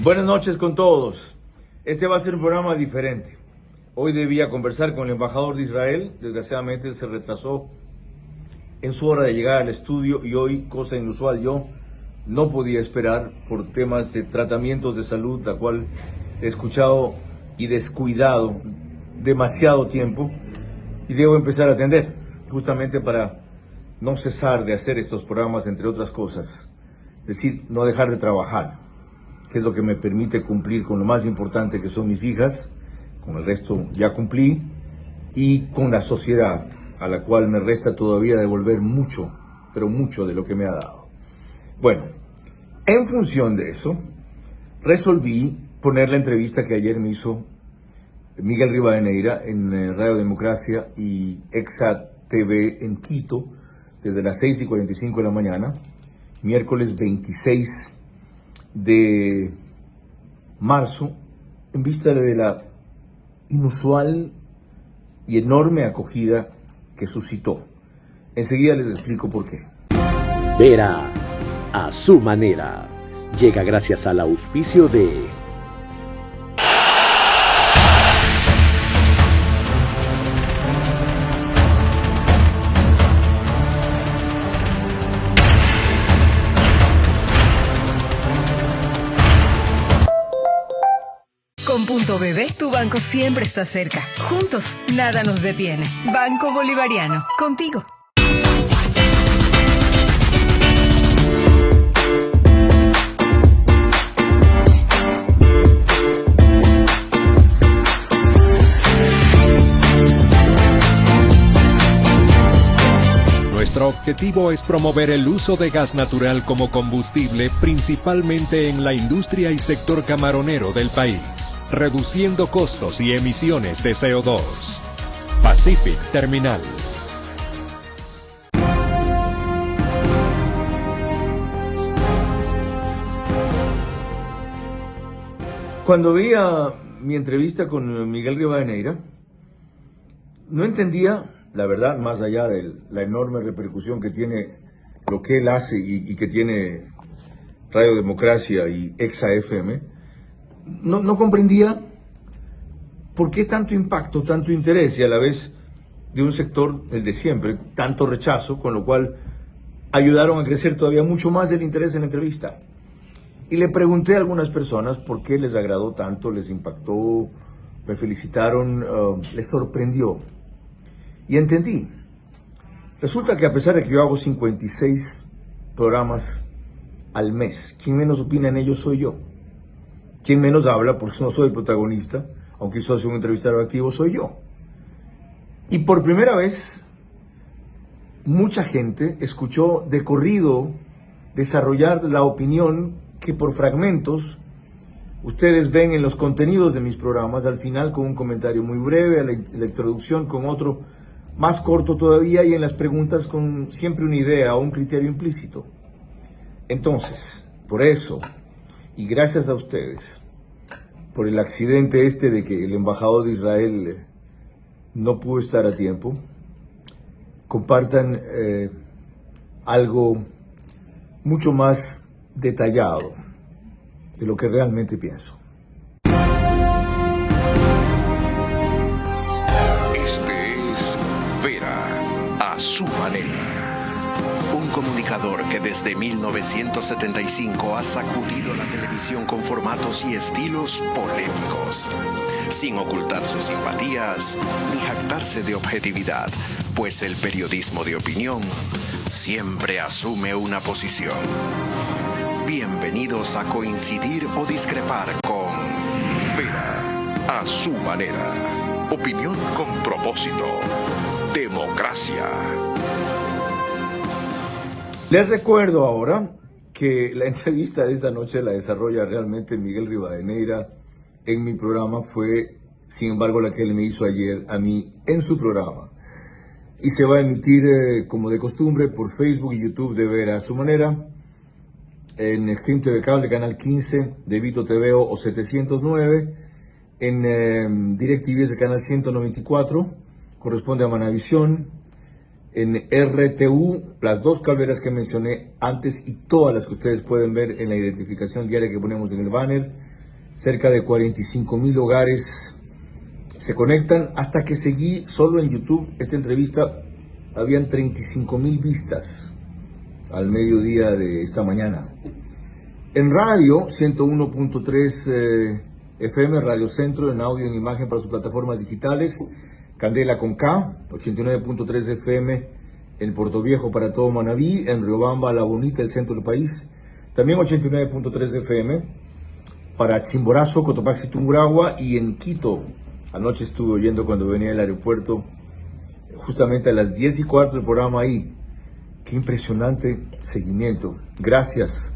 Buenas noches con todos. Este va a ser un programa diferente. Hoy debía conversar con el embajador de Israel. Desgraciadamente se retrasó en su hora de llegar al estudio y hoy, cosa inusual, yo no podía esperar por temas de tratamientos de salud, la cual he escuchado y descuidado demasiado tiempo y debo empezar a atender, justamente para no cesar de hacer estos programas, entre otras cosas. Es decir, no dejar de trabajar, que es lo que me permite cumplir con lo más importante, que son mis hijas. Con el resto ya cumplí, y con la sociedad, a la cual me resta todavía devolver mucho, pero mucho de lo que me ha dado. Bueno, en función de eso, resolví poner la entrevista que ayer me hizo Miguel Rivadeneira en Radio Democracia y Exa TV en Quito, desde las 6:45 de la mañana, miércoles 26 de marzo, en vista de la inusual y enorme acogida que suscitó. Enseguida les explico por qué. Vera a su manera llega gracias al auspicio de Con Punto BB, tu banco siempre está cerca. Juntos, nada nos detiene. Banco Bolivariano, contigo. Nuestro objetivo es promover el uso de gas natural como combustible, principalmente en la industria y sector camaronero del país, reduciendo costos y emisiones de CO2. Pacific Terminal. Cuando veía mi entrevista con Miguel Rivadeneira, no entendía, la verdad, más allá de la enorme repercusión que tiene lo que él hace y que tiene Radio Democracia y Exa FM, no comprendía por qué tanto impacto, tanto interés y a la vez de un sector, el de siempre, tanto rechazo, con lo cual ayudaron a crecer todavía mucho más el interés en la entrevista. Y le pregunté a algunas personas por qué les agradó tanto, les impactó, me felicitaron, les sorprendió. Y entendí. Resulta que a pesar de que yo hago 56 programas al mes, quien menos opina en ellos soy yo. Quien menos habla, porque no soy el protagonista, aunque soy un entrevistador activo, soy yo. Y por primera vez, mucha gente escuchó de corrido desarrollar la opinión que por fragmentos ustedes ven en los contenidos de mis programas, al final con un comentario muy breve, a la introducción con otro más corto todavía y en las preguntas con siempre una idea o un criterio implícito. Entonces, por eso, y gracias a ustedes, por el accidente de que el embajador de Israel no pudo estar a tiempo, compartan algo mucho más detallado de lo que realmente pienso. A su manera. Un comunicador que desde 1975 ha sacudido la televisión con formatos y estilos polémicos, sin ocultar sus simpatías ni jactarse de objetividad, pues el periodismo de opinión siempre asume una posición. Bienvenidos a coincidir o discrepar con Vera a su manera. Opinión con propósito. Democracia. Les recuerdo ahora que la entrevista de esta noche la desarrolla realmente Miguel Rivadeneira en mi programa. Fue, sin embargo, la que él me hizo ayer a mí en su programa. Y se va a emitir, como de costumbre, por Facebook y YouTube de Vera a su manera, en Extreme TV Cable, Canal 15, de Vito TV o 709, en DirecTV es el canal 194, corresponde a Manavisión, en RTU, las dos cableras que mencioné antes y todas las que ustedes pueden ver en la identificación diaria que ponemos en el banner, cerca de 45,000 hogares se conectan. Hasta que seguí solo en YouTube esta entrevista, habían 35,000 vistas al mediodía de esta mañana. En radio, 101.3 FM, Radio Centro, en audio y en imagen para sus plataformas digitales. Candela con K, 89.3 FM en Puerto Viejo para todo Manabí, en Riobamba, La Bonita, el centro del país. También 89.3 FM para Chimborazo, Cotopaxi, Tungurahua, y en Quito. Anoche estuve oyendo cuando venía del aeropuerto, justamente a las 10:15 el programa ahí. Qué impresionante seguimiento. Gracias.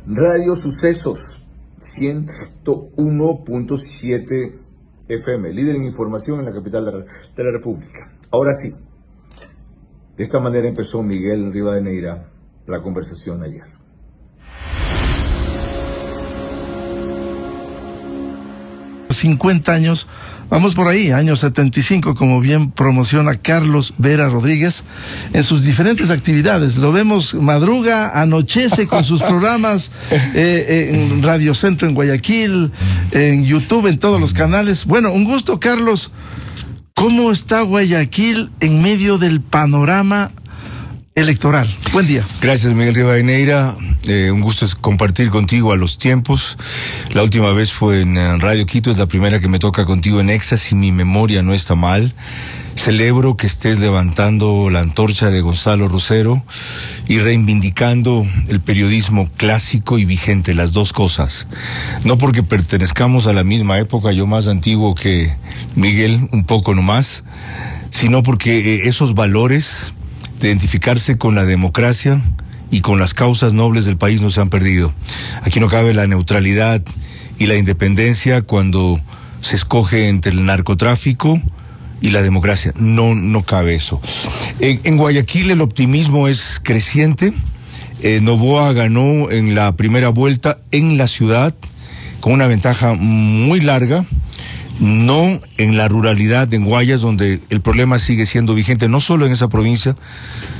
Radio Sucesos, 101.7 FM, líder en información en la capital de la República. Ahora sí, de esta manera empezó Miguel Rivadeneira la conversación ayer. ...50 años, vamos por ahí, año 75, como bien promociona Carlos Vera Rodríguez en sus diferentes actividades. Lo vemos madruga, anochece con sus programas en Radio Centro en Guayaquil, en YouTube, en todos los canales. Bueno, un gusto, Carlos. ¿Cómo está Guayaquil en medio del panorama electoral? Buen día. Gracias, Miguel Rivadeneira. Un gusto es compartir contigo a los tiempos. La última vez fue en Radio Quito, es la primera que me toca contigo en Exa, si mi memoria no está mal. Celebro que estés levantando la antorcha de Gonzalo Rosero y reivindicando el periodismo clásico y vigente, las dos cosas. No porque pertenezcamos a la misma época, yo más antiguo que Miguel, un poco nomás, sino porque esos valores de identificarse con la democracia y con las causas nobles del país no se han perdido. Aquí no cabe la neutralidad y la independencia cuando se escoge entre el narcotráfico y la democracia. No cabe eso. En Guayaquil el optimismo es creciente. Noboa ganó en la primera vuelta en la ciudad con una ventaja muy larga. No en la ruralidad, en Guayas, donde el problema sigue siendo vigente, no solo en esa provincia,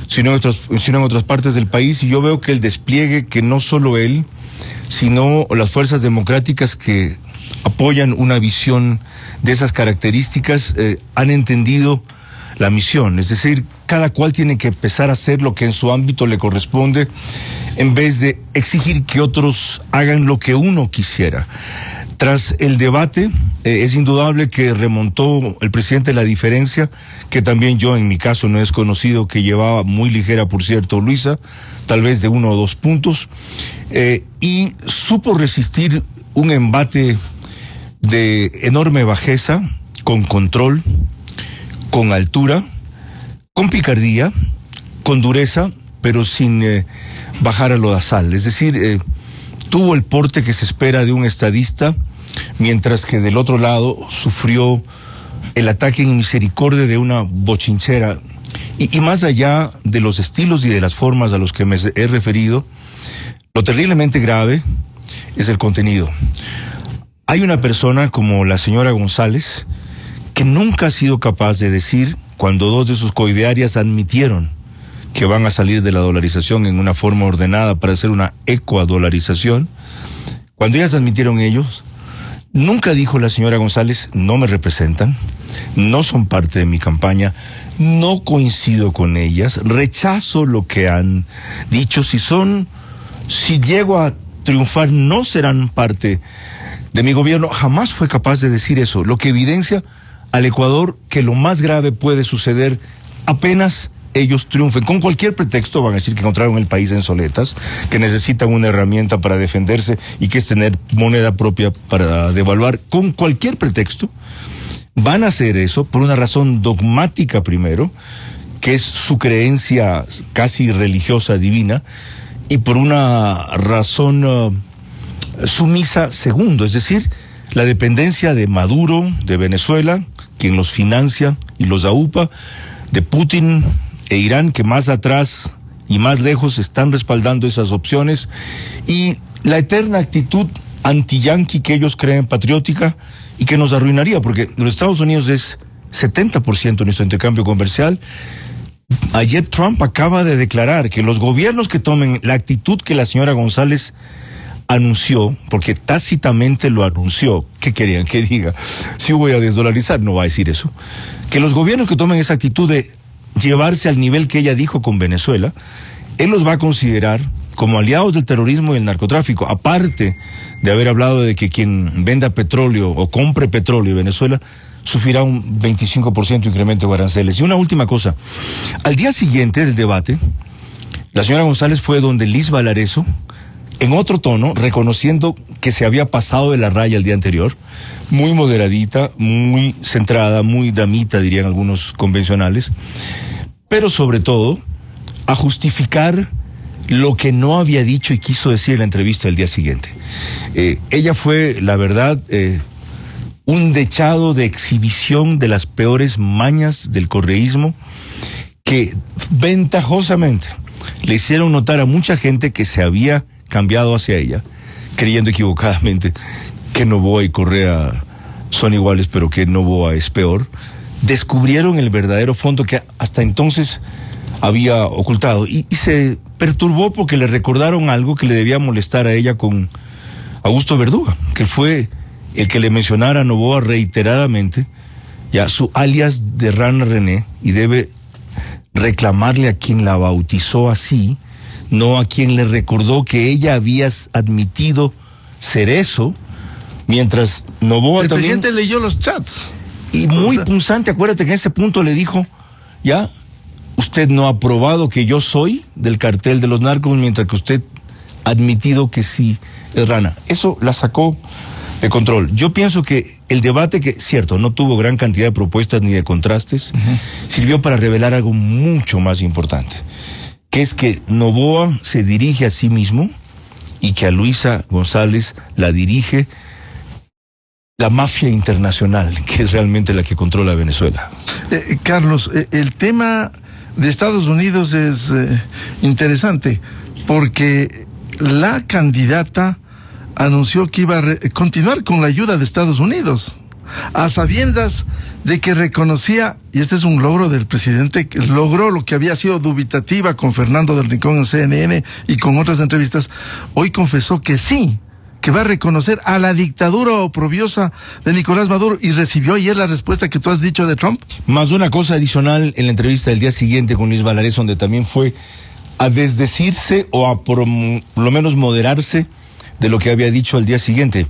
sino en otras partes del país. Y yo veo que el despliegue, que no solo él, sino las fuerzas democráticas que apoyan una visión de esas características, han entendido la misión. Es decir, cada cual tiene que empezar a hacer lo que en su ámbito le corresponde, en vez de exigir que otros hagan lo que uno quisiera. Tras el debate, es indudable que remontó el presidente la diferencia, que también yo en mi caso no he desconocido, que llevaba muy ligera, por cierto, Luisa, tal vez de 1 o 2 puntos, y supo resistir un embate de enorme bajeza, con control, con altura, con picardía, con dureza, pero sin bajar a lodazal. Es decir, tuvo el porte que se espera de un estadista, mientras que del otro lado sufrió el ataque en misericordia de una bochinchera. Y más allá de los estilos y de las formas a los que me he referido, lo terriblemente grave es el contenido. Hay una persona como la señora González que nunca ha sido capaz de decir, cuando 2 de sus coidearias admitieron que van a salir de la dolarización en una forma ordenada para hacer una ecuadolarización, cuando ellas admitieron ellos, nunca dijo la señora González: no me representan, no son parte de mi campaña, no coincido con ellas, rechazo lo que han dicho, si llego a triunfar no serán parte de mi gobierno. Jamás fue capaz de decir eso, lo que evidencia al Ecuador que lo más grave puede suceder apenas ellos triunfen. Con cualquier pretexto van a decir que encontraron el país en soletas, que necesitan una herramienta para defenderse y que es tener moneda propia para devaluar. Con cualquier pretexto van a hacer eso por una razón dogmática primero, que es su creencia casi religiosa divina, y por una razón sumisa segundo, es decir, la dependencia de Maduro, de Venezuela, quien los financia y los aupa, de Putin e Irán, que más atrás y más lejos están respaldando esas opciones, y la eterna actitud anti-yanqui que ellos creen patriótica y que nos arruinaría, porque los Estados Unidos es 70% de nuestro intercambio comercial. Ayer Trump acaba de declarar que los gobiernos que tomen la actitud que la señora González anunció, porque tácitamente lo anunció, ¿qué querían que diga? Si voy a desdolarizar, no va a decir eso. Que los gobiernos que tomen esa actitud de llevarse al nivel que ella dijo con Venezuela, él los va a considerar como aliados del terrorismo y el narcotráfico, aparte de haber hablado de que quien venda petróleo o compre petróleo en Venezuela sufrirá un 25% incremento de aranceles. Y una última cosa, al día siguiente del debate, la señora González fue donde Liz Valareso, en otro tono, reconociendo que se había pasado de la raya el día anterior, muy moderadita, muy centrada, muy damita, dirían algunos convencionales, pero sobre todo a justificar lo que no había dicho y quiso decir en la entrevista del día siguiente. Ella fue, la verdad, un dechado de exhibición de las peores mañas del correísmo que ventajosamente le hicieron notar a mucha gente que se había cambiado hacia ella, creyendo equivocadamente que Noboa y Correa son iguales, pero que Noboa es peor. Descubrieron el verdadero fondo que hasta entonces había ocultado y se perturbó porque le recordaron algo que le debía molestar a ella con Augusto Verduga, que fue el que le mencionara a Noboa reiteradamente, ya su alias de Rana René, y debe reclamarle a quien la bautizó así, no a quien le recordó que ella había admitido ser eso, mientras Noboa el también... El presidente leyó los chats. Y muy punzante, acuérdate que en ese punto le dijo, ya, usted no ha probado que yo soy del cartel de los narcos, mientras que usted ha admitido que sí es Rana. Eso la sacó de control. Yo pienso que el debate, que cierto, no tuvo gran cantidad de propuestas ni de contrastes, sirvió para revelar algo mucho más importante, que es que Noboa se dirige a sí mismo y que a Luisa González la dirige la mafia internacional, que es realmente la que controla Venezuela. Carlos, el tema de Estados Unidos es interesante, porque la candidata anunció que iba a continuar con la ayuda de Estados Unidos, a sabiendas de que reconocía, y este es un logro del presidente, que logró lo que había sido dubitativa con Fernando del Rincón en CNN y con otras entrevistas. Hoy confesó que sí, que va a reconocer a la dictadura oprobiosa de Nicolás Maduro, y recibió ayer la respuesta que tú has dicho de Trump. Más una cosa adicional en la entrevista del día siguiente con Luis Valareso, donde también fue a desdecirse o a por lo menos moderarse de lo que había dicho al día siguiente.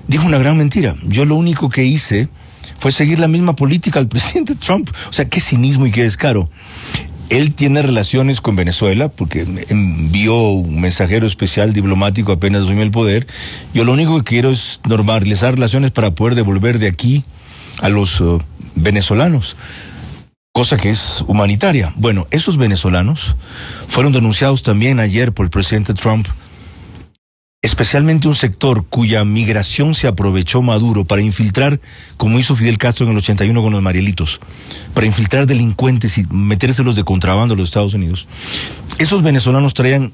Dijo una gran mentira. Yo lo único que hice fue seguir la misma política del presidente Trump. O sea, qué cinismo y qué descaro. Él tiene relaciones con Venezuela porque envió un mensajero especial diplomático apenas asumió el poder. Yo lo único que quiero es normalizar relaciones para poder devolver de aquí a los venezolanos, cosa que es humanitaria. Bueno, esos venezolanos fueron denunciados también ayer por el presidente Trump, especialmente un sector cuya migración se aprovechó Maduro para infiltrar, como hizo Fidel Castro en el 81 con los Marielitos, para infiltrar delincuentes y metérselos de contrabando a los Estados Unidos. Esos venezolanos traían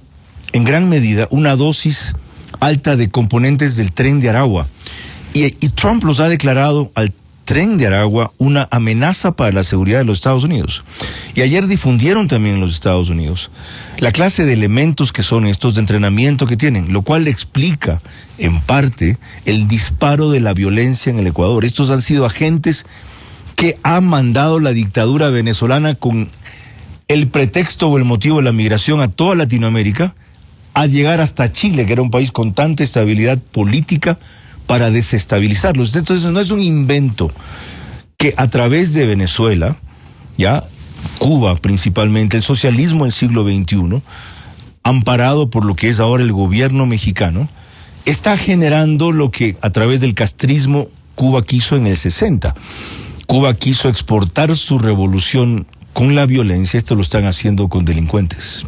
en gran medida una dosis alta de componentes del Tren de Aragua, y Trump los ha declarado al Tren de Aragua una amenaza para la seguridad de los Estados Unidos. Y ayer difundieron también en los Estados Unidos la clase de elementos que son estos de entrenamiento que tienen, lo cual explica en parte el disparo de la violencia en el Ecuador. Estos han sido agentes que ha mandado la dictadura venezolana con el pretexto o el motivo de la migración a toda Latinoamérica, a llegar hasta Chile, que era un país con tanta estabilidad política, para desestabilizarlos. Entonces no es un invento que a través de Venezuela, ya Cuba principalmente, el socialismo del siglo XXI, amparado por lo que es ahora el gobierno mexicano, está generando lo que a través del castrismo Cuba quiso en el 60. Cuba quiso exportar su revolución con la violencia, esto lo están haciendo con delincuentes.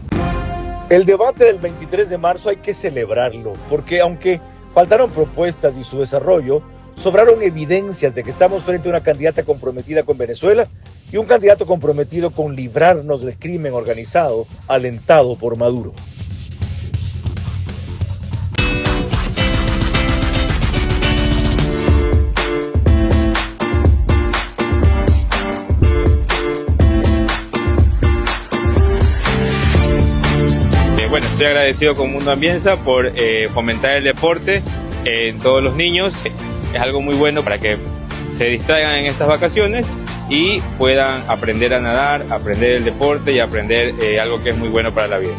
El debate del 23 de marzo hay que celebrarlo, porque aunque faltaron propuestas y su desarrollo, sobraron evidencias de que estamos frente a una candidata comprometida con Venezuela y un candidato comprometido con librarnos del crimen organizado alentado por Maduro. Bueno, Estoy agradecido con Mundo Ambienza por fomentar el deporte en todos los niños. Es algo muy bueno para que se distraigan en estas vacaciones y puedan aprender a nadar, aprender el deporte y aprender algo que es muy bueno para la vida.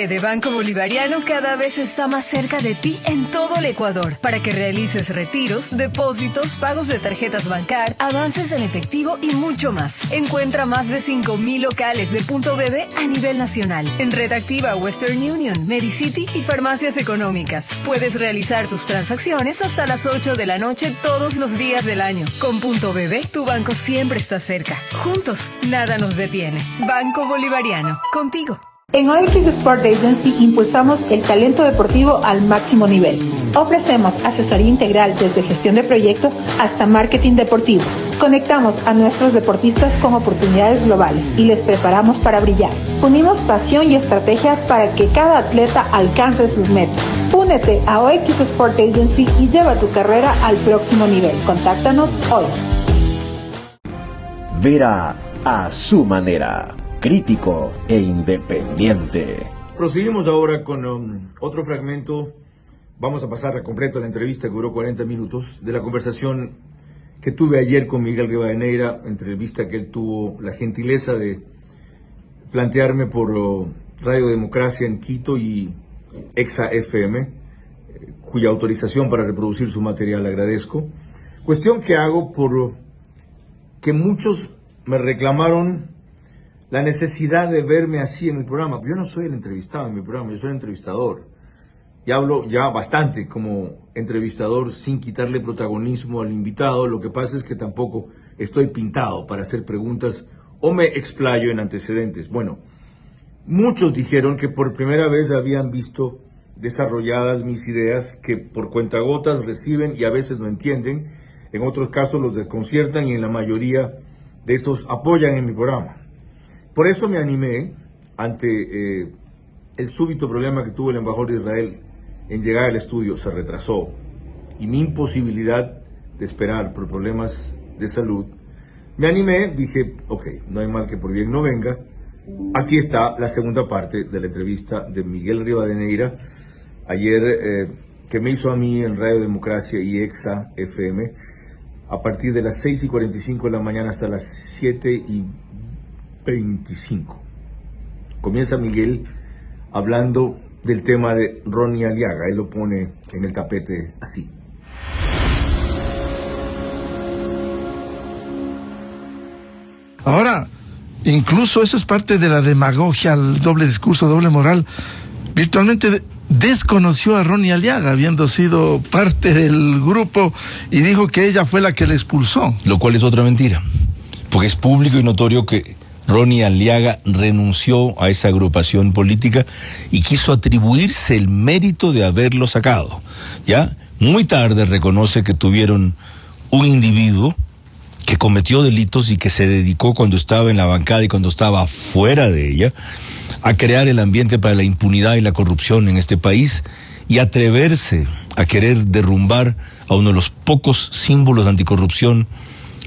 De Banco Bolivariano cada vez está más cerca de ti en todo el Ecuador para que realices retiros, depósitos, pagos de tarjetas Bancar, avances en efectivo y mucho más. Encuentra más de 5,000 locales de Punto BB a nivel nacional en Red Activa, Western Union, Medicity y farmacias económicas. Puedes realizar tus transacciones hasta las 8 de la noche todos los días del año. Con Punto BB, tu banco siempre está cerca. Juntos, nada nos detiene. Banco Bolivariano, contigo. En OX Sport Agency impulsamos el talento deportivo al máximo nivel. Ofrecemos asesoría integral desde gestión de proyectos hasta marketing deportivo. Conectamos a nuestros deportistas con oportunidades globales y les preparamos para brillar. Unimos pasión y estrategia para que cada atleta alcance sus metas. Únete a OX Sport Agency y lleva tu carrera al próximo nivel. Contáctanos hoy. Vera a su manera. Crítico e independiente. Proseguimos ahora con otro fragmento. Vamos a pasar a completo la entrevista que duró 40 minutos de la conversación que tuve ayer con Miguel Rivadeneira, entrevista que él tuvo la gentileza de plantearme por Radio Democracia en Quito y Exa FM, cuya autorización para reproducir su material agradezco. Cuestión que hago por que muchos me reclamaron la necesidad de verme así en el programa. Yo no soy el entrevistado en mi programa, yo soy el entrevistador. Y hablo ya bastante como entrevistador sin quitarle protagonismo al invitado. Lo que pasa es que tampoco estoy pintado para hacer preguntas o me explayo en antecedentes. Bueno, muchos dijeron que por primera vez habían visto desarrolladas mis ideas que por cuentagotas reciben y a veces no entienden. En otros casos los desconciertan y en la mayoría de estos apoyan en mi programa. Por eso me animé, ante el súbito problema que tuvo el embajador de Israel en llegar al estudio, se retrasó, y mi imposibilidad de esperar por problemas de salud, me animé, dije, ok, no hay mal que por bien no venga. Aquí está la segunda parte de la entrevista de Miguel Rivadeneira, ayer que me hizo a mí en Radio Democracia y Exa FM, a partir de las 6:45 de la mañana hasta las 7:25. Comienza Miguel hablando del tema de Ronnie Aliaga. Él lo pone en el tapete así. Ahora, incluso eso es parte de la demagogia, el doble discurso, doble moral. Virtualmente desconoció a Ronnie Aliaga, habiendo sido parte del grupo, y dijo que ella fue la que le expulsó. Lo cual es otra mentira, porque es público y notorio que Ronnie Aliaga renunció a esa agrupación política y quiso atribuirse el mérito de haberlo sacado. Ya muy tarde reconoce que tuvieron un individuo que cometió delitos y que se dedicó, cuando estaba en la bancada y cuando estaba fuera de ella, a crear el ambiente para la impunidad y la corrupción en este país, y atreverse a querer derrumbar a uno de los pocos símbolos de anticorrupción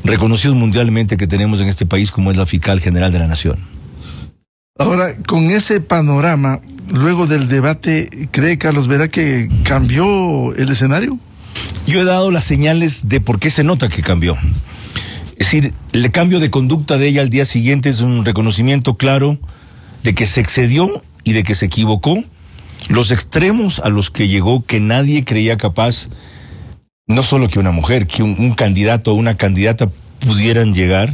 reconocidos mundialmente que tenemos en este país, como es la Fiscal General de la Nación. Ahora, con ese panorama, luego del debate, ¿cree Carlos Vera que cambió el escenario? Yo he dado las señales de por qué se nota que cambió. Es decir, el cambio de conducta de ella al día siguiente es un reconocimiento claro de que se excedió y de que se equivocó. Los extremos a los que llegó, que nadie creía capaz, no solo que una mujer, que un candidato o una candidata pudieran llegar,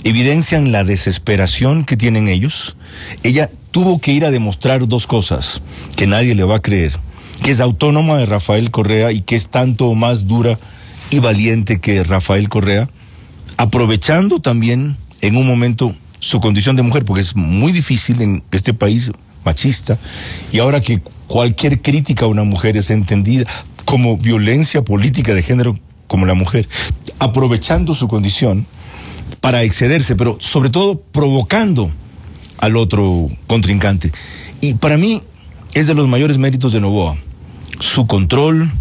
evidencian la desesperación que tienen ellos. Ella tuvo que ir a demostrar dos cosas que nadie le va a creer: que es autónoma de Rafael Correa y que es tanto más dura y valiente que Rafael Correa, aprovechando también en un momento su condición de mujer, porque es muy difícil en este país machista, y ahora que cualquier crítica a una mujer es entendida como violencia política de género como la mujer, aprovechando su condición para excederse, pero sobre todo provocando al otro contrincante. Y para mí es de los mayores méritos de Noboa, su control,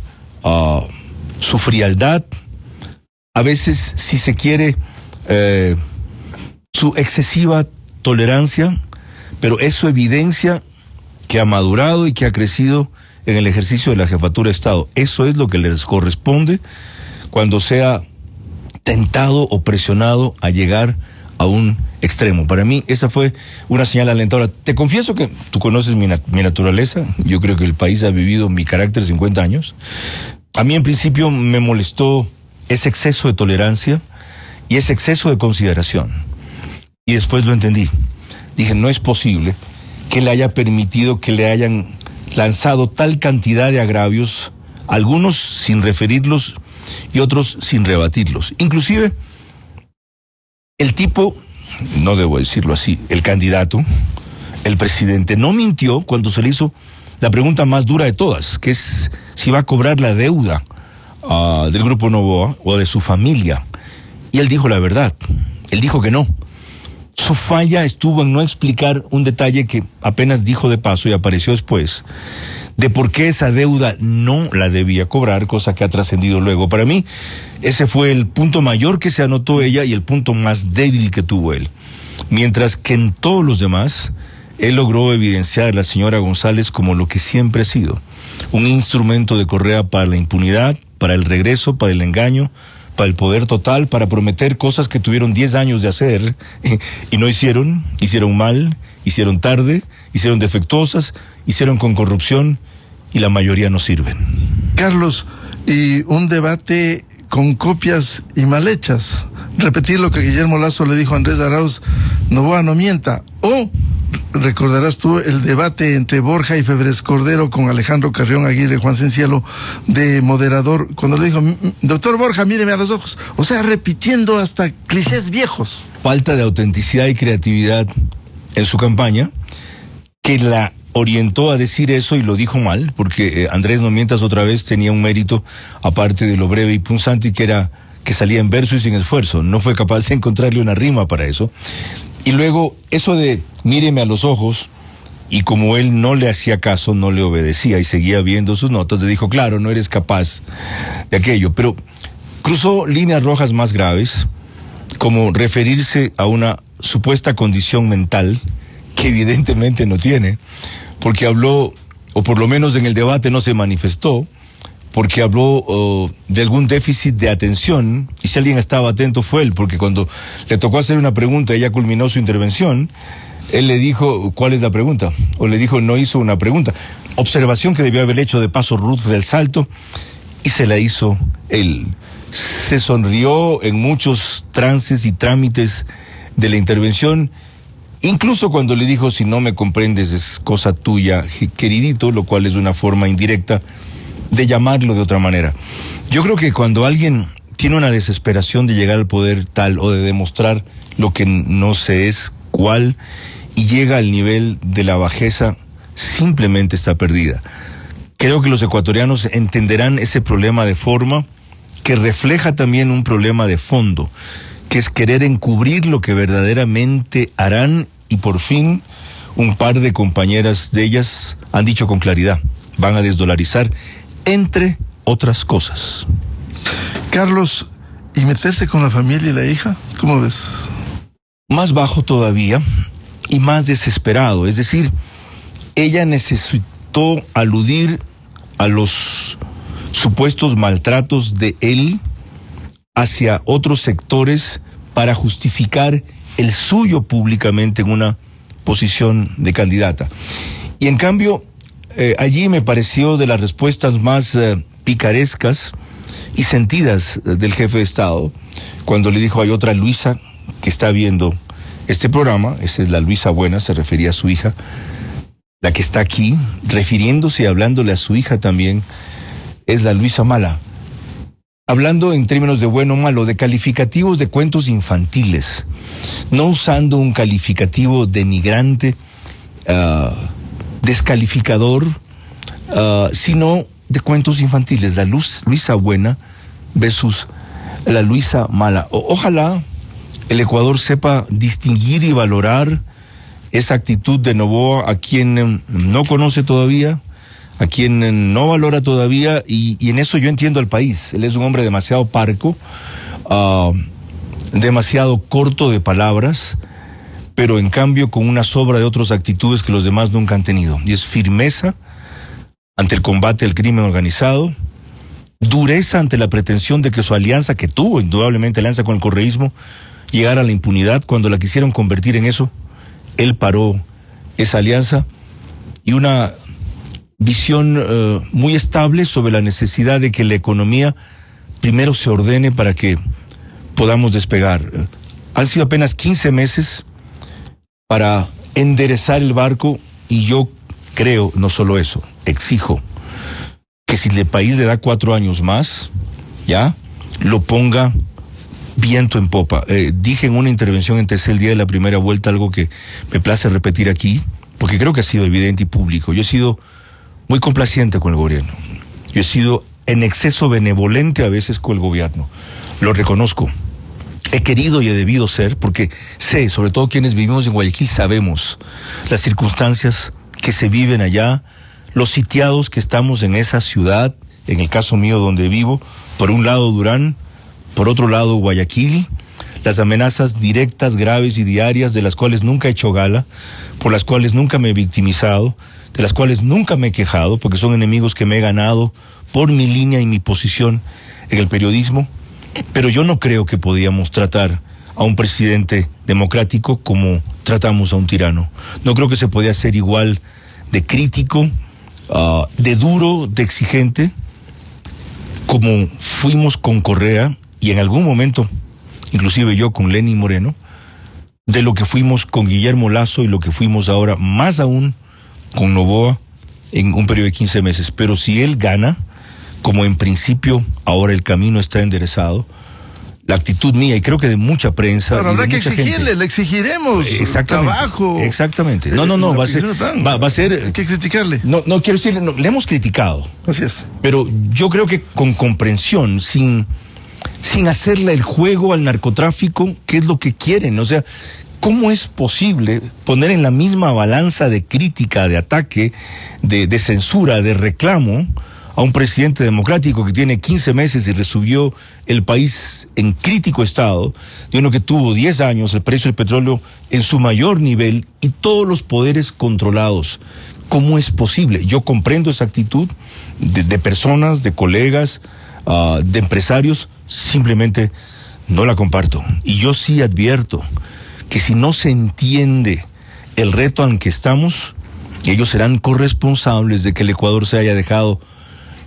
su frialdad, a veces, si se quiere, su excesiva tolerancia, pero eso evidencia que ha madurado y que ha crecido en el ejercicio de la jefatura de Estado. Eso es lo que les corresponde cuando sea tentado o presionado a llegar a un extremo. Para mí esa fue una señal alentadora. Te confieso que tú conoces mi naturaleza. Yo creo que el país ha vivido mi carácter 50 años. A mí en principio me molestó ese exceso de tolerancia y ese exceso de consideración. Y después lo entendí. Dije, no es posible que le haya permitido que le hayan lanzado tal cantidad de agravios, algunos sin referirlos y otros sin rebatirlos. Inclusive, el tipo, no debo decirlo así, el candidato, el presidente, no mintió cuando se le hizo la pregunta más dura de todas, que es si va a cobrar la deuda del Grupo Noboa o de su familia. Y él dijo la verdad, él dijo que no. Su falla estuvo en no explicar un detalle que apenas dijo de paso y apareció después, de por qué esa deuda no la debía cobrar, cosa que ha trascendido luego. Para mí, ese fue el punto mayor que se anotó ella y el punto más débil que tuvo él. Mientras que en todos los demás, él logró evidenciar a la señora González como lo que siempre ha sido, un instrumento de Correa para la impunidad, para el regreso, para el engaño, para el poder total, para prometer cosas que tuvieron 10 años de hacer y no hicieron mal, hicieron tarde, hicieron defectuosas, hicieron con corrupción y la mayoría no sirven. Carlos, y un debate con copias y mal hechas. Repetir lo que Guillermo Lazo le dijo a Andrés Arauz, Noboa no mienta. O recordarás tú el debate entre Borja y Febres Cordero con Alejandro Carrión Aguirre, Juan Cencielo, de moderador, cuando le dijo, doctor Borja, míreme a los ojos. O sea, repitiendo hasta clichés viejos. Falta de autenticidad y creatividad en su campaña, que la orientó a decir eso y lo dijo mal, porque Andrés No Mientas otra vez tenía un mérito, aparte de lo breve y punzante, que era que salía en verso y sin esfuerzo. No fue capaz de encontrarle una rima para eso. Y luego, eso de míreme a los ojos, y como él no le hacía caso, no le obedecía y seguía viendo sus notas, le dijo, claro, no eres capaz de aquello. Pero cruzó líneas rojas más graves, como referirse a una supuesta condición mental que evidentemente no tiene, porque habló, o por lo menos en el debate no se manifestó, porque habló de algún déficit de atención, y si alguien estaba atento fue él, porque cuando le tocó hacer una pregunta, ella culminó su intervención, él le dijo, ¿cuál es la pregunta? O le dijo, no hizo una pregunta. Observación que debió haber hecho de paso Ruth del Salto, y se la hizo él. Se sonrió en muchos trances y trámites de la intervención, incluso cuando le dijo, si no me comprendes es cosa tuya, queridito, lo cual es una forma indirecta de llamarlo de otra manera. Yo creo que cuando alguien tiene una desesperación de llegar al poder tal o de demostrar lo que no se es cuál y llega al nivel de la bajeza, simplemente está perdida. Creo que los ecuatorianos entenderán ese problema de forma que refleja también un problema de fondo, que es querer encubrir lo que verdaderamente harán, y por fin un par de compañeras de ellas han dicho con claridad, van a desdolarizar, entre otras cosas. Carlos, ¿y meterse con la familia y la hija? ¿Cómo ves? Más bajo todavía y más desesperado, es decir, ella necesitó aludir a los supuestos maltratos de él hacia otros sectores para justificar el suyo públicamente en una posición de candidata. Y en cambio, allí me pareció de las respuestas más picarescas y sentidas del jefe de Estado, cuando le dijo, hay otra Luisa que está viendo este programa, esa es la Luisa buena, se refería a su hija, la que está aquí, refiriéndose y hablándole a su hija también, es la Luisa mala. Hablando en términos de bueno o malo, de calificativos de cuentos infantiles, no usando un calificativo denigrante, descalificador, sino de cuentos infantiles, la Luisa buena versus la Luisa mala. Ojalá el Ecuador sepa distinguir y valorar esa actitud de Noboa, a quien no conoce todavía, a quien no valora todavía, y en eso yo entiendo al país. Él es un hombre demasiado parco, demasiado corto de palabras, pero en cambio con una sobra de otras actitudes que los demás nunca han tenido, y es firmeza ante el combate al crimen organizado, dureza ante la pretensión de que su alianza, que tuvo indudablemente alianza con el correísmo, llegara a la impunidad. Cuando la quisieron convertir en eso, él paró esa alianza, y una visión muy estable sobre la necesidad de que la economía primero se ordene para que podamos despegar. Han sido apenas 15 meses para enderezar el barco, y yo creo, no solo eso, exijo que si el país le da 4 años más, ya, lo ponga viento en popa. Dije en una intervención en TC el día de la primera vuelta algo que me place repetir aquí, porque creo que ha sido evidente y público. Yo he sido muy complaciente con el gobierno. Yo he sido en exceso benevolente a veces con el gobierno. Lo reconozco. He querido y he debido ser, porque sé, sobre todo quienes vivimos en Guayaquil, sabemos las circunstancias que se viven allá, los sitiados que estamos en esa ciudad, en el caso mío donde vivo, por un lado Durán, por otro lado Guayaquil, las amenazas directas, graves y diarias, de las cuales nunca he hecho gala, por las cuales nunca me he victimizado, de las cuales nunca me he quejado, porque son enemigos que me he ganado por mi línea y mi posición en el periodismo. Pero yo no creo que podíamos tratar a un presidente democrático como tratamos a un tirano. No creo que se podía ser igual de crítico, de duro, de exigente, como fuimos con Correa, y en algún momento, inclusive yo con Lenín Moreno, de lo que fuimos con Guillermo Lasso y lo que fuimos ahora, más aún con Noboa, en un periodo de 15 meses. Pero si él gana, como en principio ahora el camino está enderezado, la actitud mía, y creo que de mucha prensa... Pero habrá que exigirle, gente, le exigiremos trabajo. Exactamente. No, va a ser... Hay que criticarle. No quiero decirle, no, le hemos criticado. Así es. Pero yo creo que con comprensión, sin hacerle el juego al narcotráfico, que es lo que quieren. O sea, ¿cómo es posible poner en la misma balanza de crítica, de ataque, de censura, de reclamo a un presidente democrático que tiene 15 meses y resubió el país en crítico estado, de uno que tuvo 10 años el precio del petróleo en su mayor nivel y todos los poderes controlados? ¿Cómo es posible? Yo comprendo esa actitud de personas, de colegas, de empresarios, simplemente no la comparto. Y yo sí advierto que si no se entiende el reto en que estamos, ellos serán corresponsables de que el Ecuador se haya dejado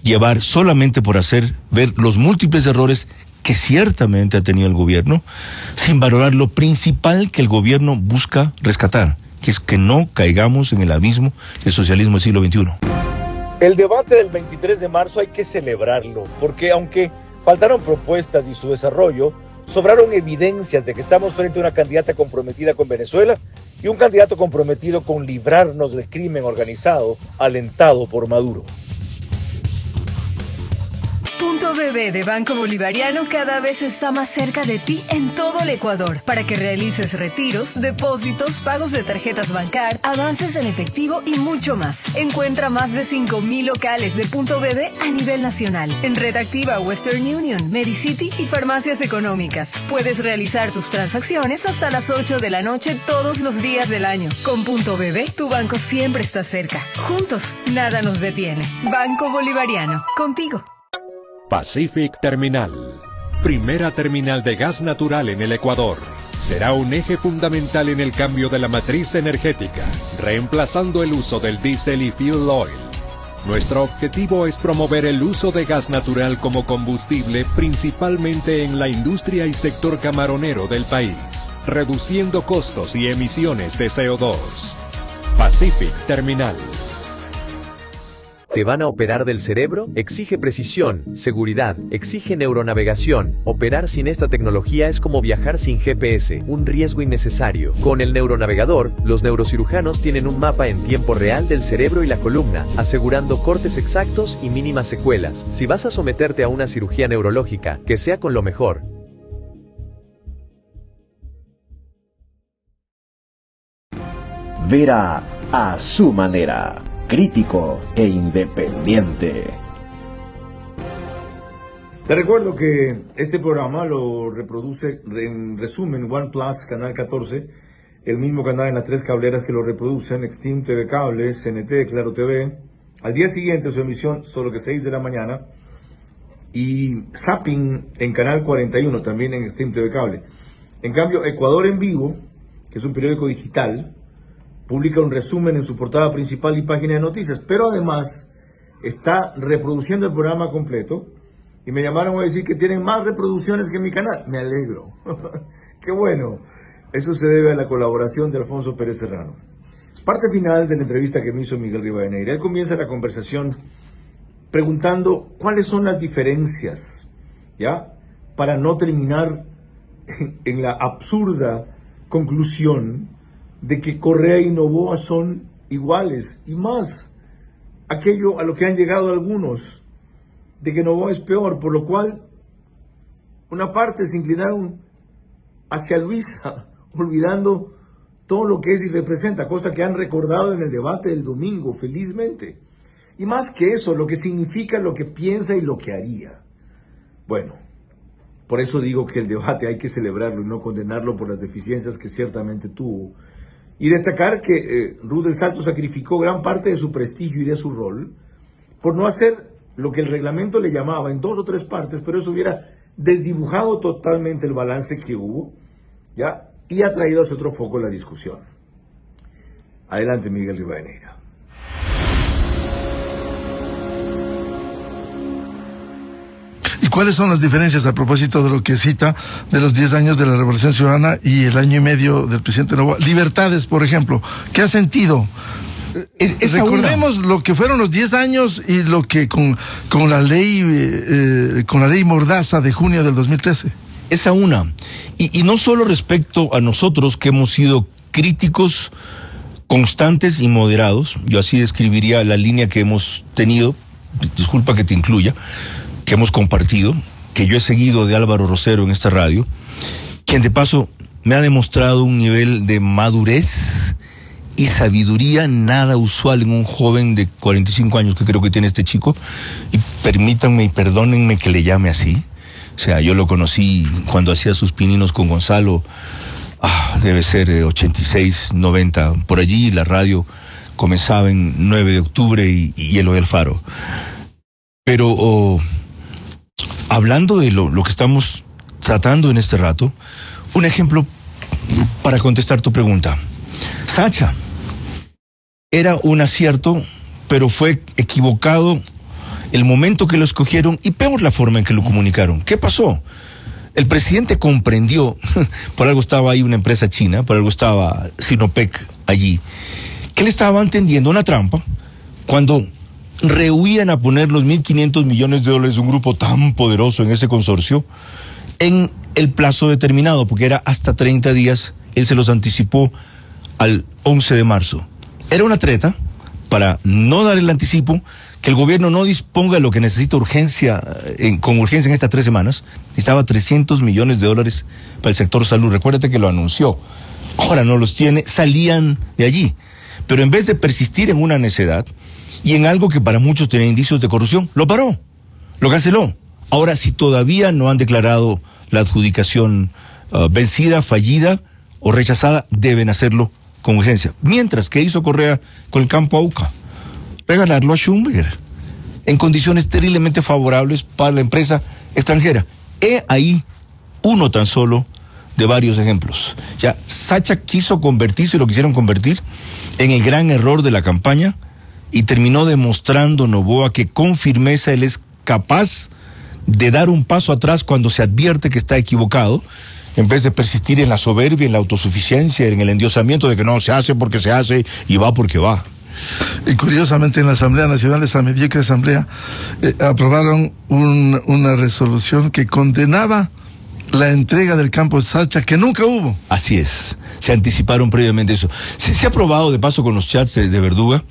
llevar solamente por hacer ver los múltiples errores que ciertamente ha tenido el gobierno, sin valorar lo principal que el gobierno busca rescatar, que es que no caigamos en el abismo del socialismo del siglo XXI. El debate del 23 de marzo hay que celebrarlo, porque aunque faltaron propuestas y su desarrollo, sobraron evidencias de que estamos frente a una candidata comprometida con Venezuela y un candidato comprometido con librarnos del crimen organizado alentado por Maduro. Punto BB de Banco Bolivariano cada vez está más cerca de ti en todo el Ecuador para que realices retiros, depósitos, pagos de tarjetas Bancar, avances en efectivo y mucho más. Encuentra más de 5,000 locales de Punto BB a nivel nacional en Red Activa, Western Union, Medicity y farmacias económicas. Puedes realizar tus transacciones hasta las 8 de la noche todos los días del año. Con Punto BB, tu banco siempre está cerca. Juntos, nada nos detiene. Banco Bolivariano, contigo. Pacific Terminal, primera terminal de gas natural en el Ecuador. Será un eje fundamental en el cambio de la matriz energética, reemplazando el uso del diésel y fuel oil. Nuestro objetivo es promover el uso de gas natural como combustible, principalmente en la industria y sector camaronero del país, reduciendo costos y emisiones de CO2. Pacific Terminal. ¿Te van a operar del cerebro? Exige precisión, seguridad, exige neuronavegación. Operar sin esta tecnología es como viajar sin GPS, un riesgo innecesario. Con el neuronavegador, los neurocirujanos tienen un mapa en tiempo real del cerebro y la columna, asegurando cortes exactos y mínimas secuelas. Si vas a someterte a una cirugía neurológica, que sea con lo mejor. Vera a su manera, crítico e independiente. Te recuerdo que este programa lo reproduce en resumen OnePlus, Canal 14, el mismo canal en las 3 cableras que lo reproducen, Extreme TV Cable, CNT, Claro TV. Al día siguiente su emisión, solo que 6 de la mañana, y Zapping en Canal 41, también en Extreme TV Cable. En cambio, Ecuador en Vivo, que es un periódico digital, publica un resumen en su portada principal y página de noticias, pero además está reproduciendo el programa completo, y me llamaron a decir que tienen más reproducciones que mi canal. Me alegro. Qué bueno. Eso se debe a la colaboración de Alfonso Pérez Serrano. Parte final de la entrevista que me hizo Miguel Rivadeneira. Él comienza la conversación preguntando cuáles son las diferencias, ¿ya? Para no terminar en la absurda conclusión de que Correa y Noboa son iguales, y más aquello a lo que han llegado algunos, de que Noboa es peor, por lo cual una parte se inclinaron hacia Luisa, olvidando todo lo que es y representa, cosa que han recordado en el debate del domingo, felizmente. Y más que eso, lo que significa, lo que piensa y lo que haría. Bueno, por eso digo que el debate hay que celebrarlo y no condenarlo por las deficiencias que ciertamente tuvo. Y destacar que Ruth del Salto sacrificó gran parte de su prestigio y de su rol por no hacer lo que el reglamento le llamaba en 2 o 3 partes, pero eso hubiera desdibujado totalmente el balance que hubo, ¿ya? Y ha traído hacia otro foco la discusión. Adelante, Miguel Rivadeneira. ¿Y cuáles son las diferencias a propósito de lo que cita de los 10 años de la Revolución Ciudadana y el año y medio del presidente Noboa? Libertades, por ejemplo. ¿Qué ha sentido? Recordemos lo que fueron los 10 años y lo que con la ley Mordaza de junio del 2013. Esa una. Y no solo respecto a nosotros, que hemos sido críticos, constantes y moderados. Yo así describiría la línea que hemos tenido, disculpa que te incluya, que hemos compartido, que yo he seguido de Álvaro Rosero en esta radio, quien de paso me ha demostrado un nivel de madurez y sabiduría nada usual en un joven de 45 años que creo que tiene este chico, y permítanme y perdónenme que le llame así. O sea, yo lo conocí cuando hacía sus pininos con Gonzalo, debe ser 86, 90, por allí. La radio comenzaba en 9 de octubre y Eloy Alfaro. Pero hablando de lo que estamos tratando en este rato, un ejemplo para contestar tu pregunta. Sacha era un acierto, pero fue equivocado el momento que lo escogieron y peor la forma en que lo comunicaron. ¿Qué pasó? El presidente comprendió, por algo estaba ahí una empresa china, por algo estaba Sinopec allí, que le estaban tendiendo una trampa cuando rehuían a poner los $1.500 millones de un grupo tan poderoso en ese consorcio en el plazo determinado, porque era hasta 30 días, él se los anticipó al 11 de marzo. Era una treta para no dar el anticipo, que el gobierno no disponga de lo que necesita con urgencia en estas 3 semanas. Necesitaba $300 millones para el sector salud. Recuérdate que lo anunció. Ahora no los tiene, salían de allí. Pero en vez de persistir en una necedad y en algo que para muchos tenía indicios de corrupción, lo paró, lo canceló. Ahora, si todavía no han declarado la adjudicación vencida, fallida o rechazada, deben hacerlo con urgencia. Mientras, ¿qué hizo Correa con el campo Auca? Regalarlo a Schlumberger en condiciones terriblemente favorables para la empresa extranjera. He ahí uno tan solo de varios ejemplos. Ya, Sacha quiso convertirse, lo quisieron convertir en el gran error de la campaña, y terminó demostrando Noboa que con firmeza él es capaz de dar un paso atrás cuando se advierte que está equivocado, en vez de persistir en la soberbia, en la autosuficiencia, en el endiosamiento de que no se hace porque se hace y va porque va. Y curiosamente en la Asamblea Nacional, esa mediocre asamblea, aprobaron una resolución que condenaba la entrega del campo de Sacha, que nunca hubo. Así es, se anticiparon previamente eso. Se ha aprobado, de paso con los chats de Verduga,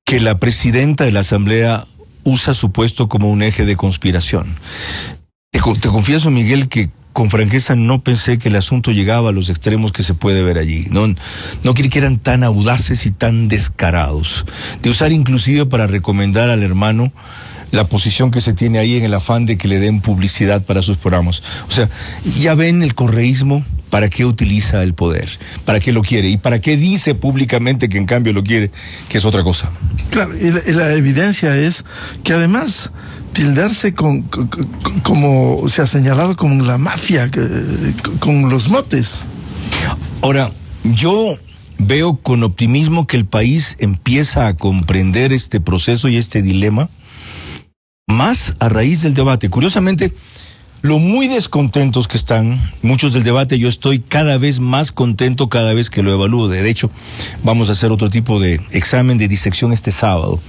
que la presidenta de la Asamblea usa su puesto como un eje de conspiración. Te confieso, Miguel, que con franqueza no pensé que el asunto llegaba a los extremos que se puede ver allí. No creí que eran tan audaces y tan descarados, de usar inclusive para recomendar al hermano la posición que se tiene ahí en el afán de que le den publicidad para sus programas. O sea, ya ven el correísmo, para qué utiliza el poder, para qué lo quiere y para qué dice públicamente que en cambio lo quiere, que es otra cosa. Claro, y la evidencia es que además tildarse como se ha señalado como la mafia, con los motes. Ahora, yo veo con optimismo que el país empieza a comprender este proceso y este dilema más a raíz del debate. Curiosamente, lo muy descontentos que están muchos del debate, yo estoy cada vez más contento cada vez que lo evalúo. De hecho, vamos a hacer otro tipo de examen de disección este sábado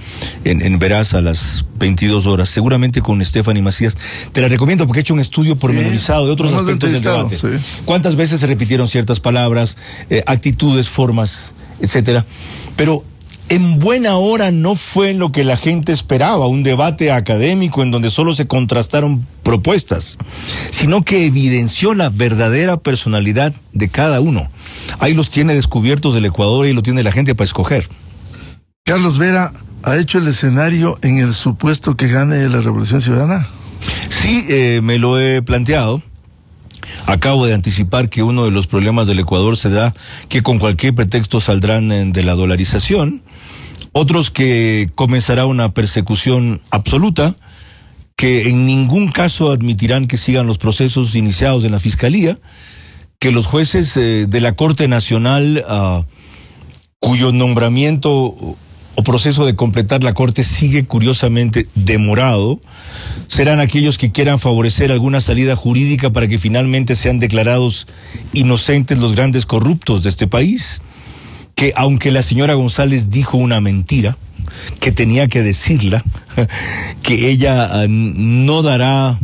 en Veraz a las 22 horas, seguramente con Stephanie Macías. Te la recomiendo porque he hecho un estudio pormenorizado de otros aspectos del debate. Sí. ¿Cuántas veces se repitieron ciertas palabras, actitudes, formas, etcétera? Pero en buena hora no fue lo que la gente esperaba, un debate académico en donde solo se contrastaron propuestas, sino que evidenció la verdadera personalidad de cada uno. Ahí los tiene descubiertos del Ecuador y lo tiene la gente para escoger. Carlos Vera ha hecho el escenario en el supuesto que gane la Revolución Ciudadana. Sí, me lo he planteado. Acabo de anticipar que uno de los problemas del Ecuador se da que con cualquier pretexto saldrán de la dolarización, otros que comenzará una persecución absoluta, que en ningún caso admitirán que sigan los procesos iniciados en la Fiscalía, que los jueces de la Corte Nacional, cuyo nombramiento o proceso de completar la Corte sigue curiosamente demorado, serán aquellos que quieran favorecer alguna salida jurídica para que finalmente sean declarados inocentes los grandes corruptos de este país, que aunque la señora González dijo una mentira, que tenía que decirla, que ella no dará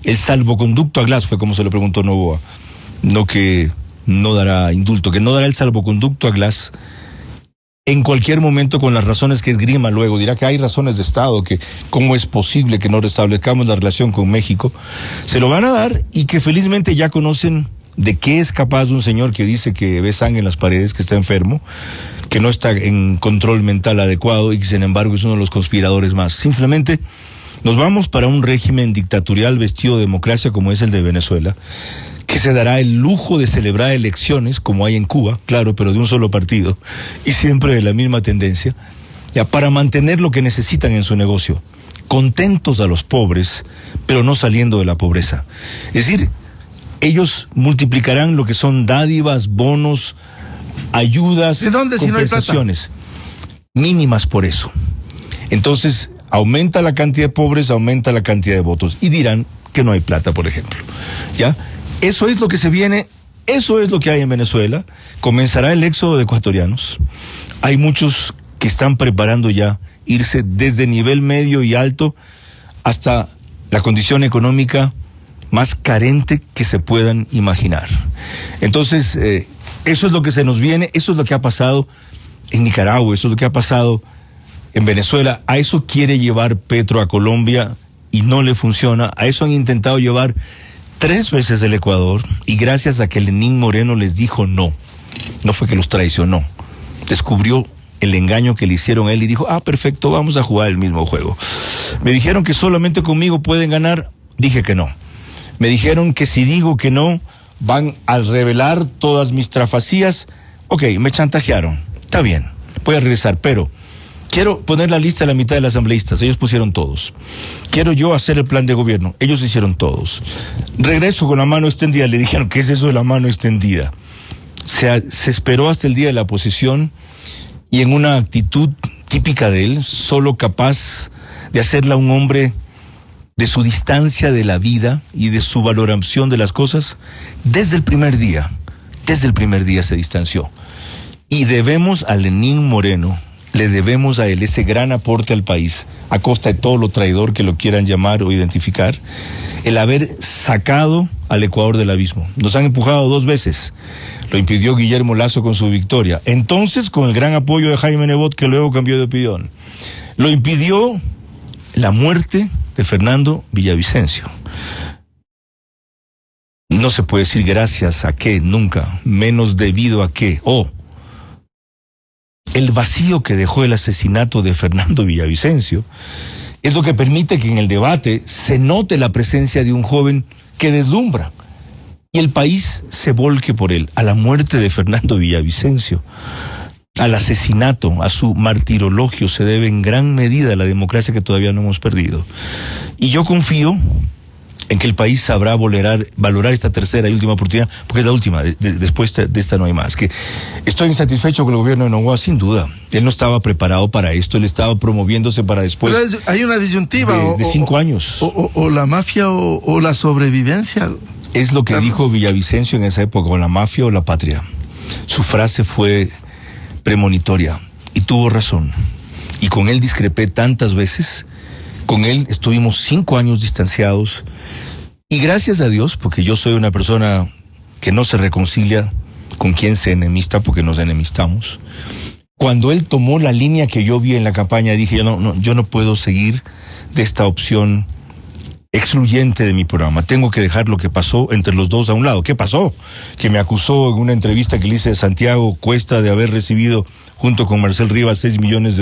el salvoconducto a Glass, fue como se lo preguntó Novoa, no que no dará indulto, que no dará el salvoconducto a Glass, en cualquier momento con las razones que esgrima luego, dirá que hay razones de Estado, que cómo es posible que no restablezcamos la relación con México, se lo van a dar y que felizmente ya conocen de qué es capaz un señor que dice que ve sangre en las paredes, que está enfermo, que no está en control mental adecuado y que sin embargo es uno de los conspiradores más. Simplemente nos vamos para un régimen dictatorial vestido de democracia como es el de Venezuela, que se dará el lujo de celebrar elecciones como hay en Cuba, claro, pero de un solo partido y siempre de la misma tendencia, ya para mantener lo que necesitan en su negocio, contentos a los pobres, pero no saliendo de la pobreza. Es decir, ellos multiplicarán lo que son dádivas, bonos, ayudas, ¿de dónde si no hay plata? Mínimas por eso. Entonces, aumenta la cantidad de pobres, aumenta la cantidad de votos y dirán que no hay plata, por ejemplo. ¿Ya? Eso es lo que se viene, eso es lo que hay en Venezuela. Comenzará el éxodo de ecuatorianos. Hay muchos que están preparando ya irse desde nivel medio y alto hasta la condición económica más carente que se puedan imaginar. Entonces, eso es lo que se nos viene, eso es lo que ha pasado en Nicaragua, eso es lo que ha pasado en Venezuela. A eso quiere llevar Petro a Colombia y no le funciona. A eso han intentado llevar 3 veces el Ecuador y gracias a que Lenín Moreno les dijo no fue que los traicionó, descubrió el engaño que le hicieron a él y dijo, perfecto, vamos a jugar el mismo juego. Me dijeron que solamente conmigo pueden ganar, dije que no. Me dijeron que si digo que no, van a revelar todas mis trafacías. Ok, me chantajearon, está bien, voy a regresar, pero quiero poner la lista de la mitad de los asambleístas, ellos pusieron todos. Quiero yo hacer el plan de gobierno, ellos hicieron todos. Regreso con la mano extendida, le dijeron, ¿qué es eso de la mano extendida? Se esperó hasta el día de la posesión y en una actitud típica de él, solo capaz de hacerla un hombre de su distancia de la vida y de su valoración de las cosas, desde el primer día se distanció. Y debemos a Lenín Moreno le debemos a él ese gran aporte al país, a costa de todo lo traidor que lo quieran llamar o identificar, el haber sacado al Ecuador del abismo. Nos han empujado 2 veces. Lo impidió Guillermo Lasso con su victoria. Entonces, con el gran apoyo de Jaime Nebot, que luego cambió de opinión. Lo impidió la muerte de Fernando Villavicencio. No se puede decir gracias a qué, nunca, menos debido a qué. El vacío que dejó el asesinato de Fernando Villavicencio es lo que permite que en el debate se note la presencia de un joven que deslumbra y el país se volque por él. A la muerte de Fernando Villavicencio, al asesinato, a su martirologio se debe en gran medida la democracia que todavía no hemos perdido. Y yo confío en que el país sabrá valorar esta tercera y última oportunidad, porque es la última, después de esta no hay más. Que estoy insatisfecho con el gobierno de Noboa, sin duda. Él no estaba preparado para esto, él estaba promoviéndose para después. Pero hay una disyuntiva de 5 años. O la mafia o la sobrevivencia. Es lo que dijo Villavicencio en esa época, o la mafia o la patria. Su frase fue premonitoria y tuvo razón. Y con él discrepé tantas veces. Con él estuvimos 5 años distanciados y gracias a Dios, porque yo soy una persona que no se reconcilia con quien se enemista, porque nos enemistamos. Cuando él tomó la línea que yo vi en la campaña, dije, yo no puedo seguir de esta opción excluyente de mi programa. Tengo que dejar lo que pasó entre los dos a un lado. ¿Qué pasó? Que me acusó en una entrevista que le hice a Santiago Cuesta de haber recibido junto con Marcel Rivas $6 millones,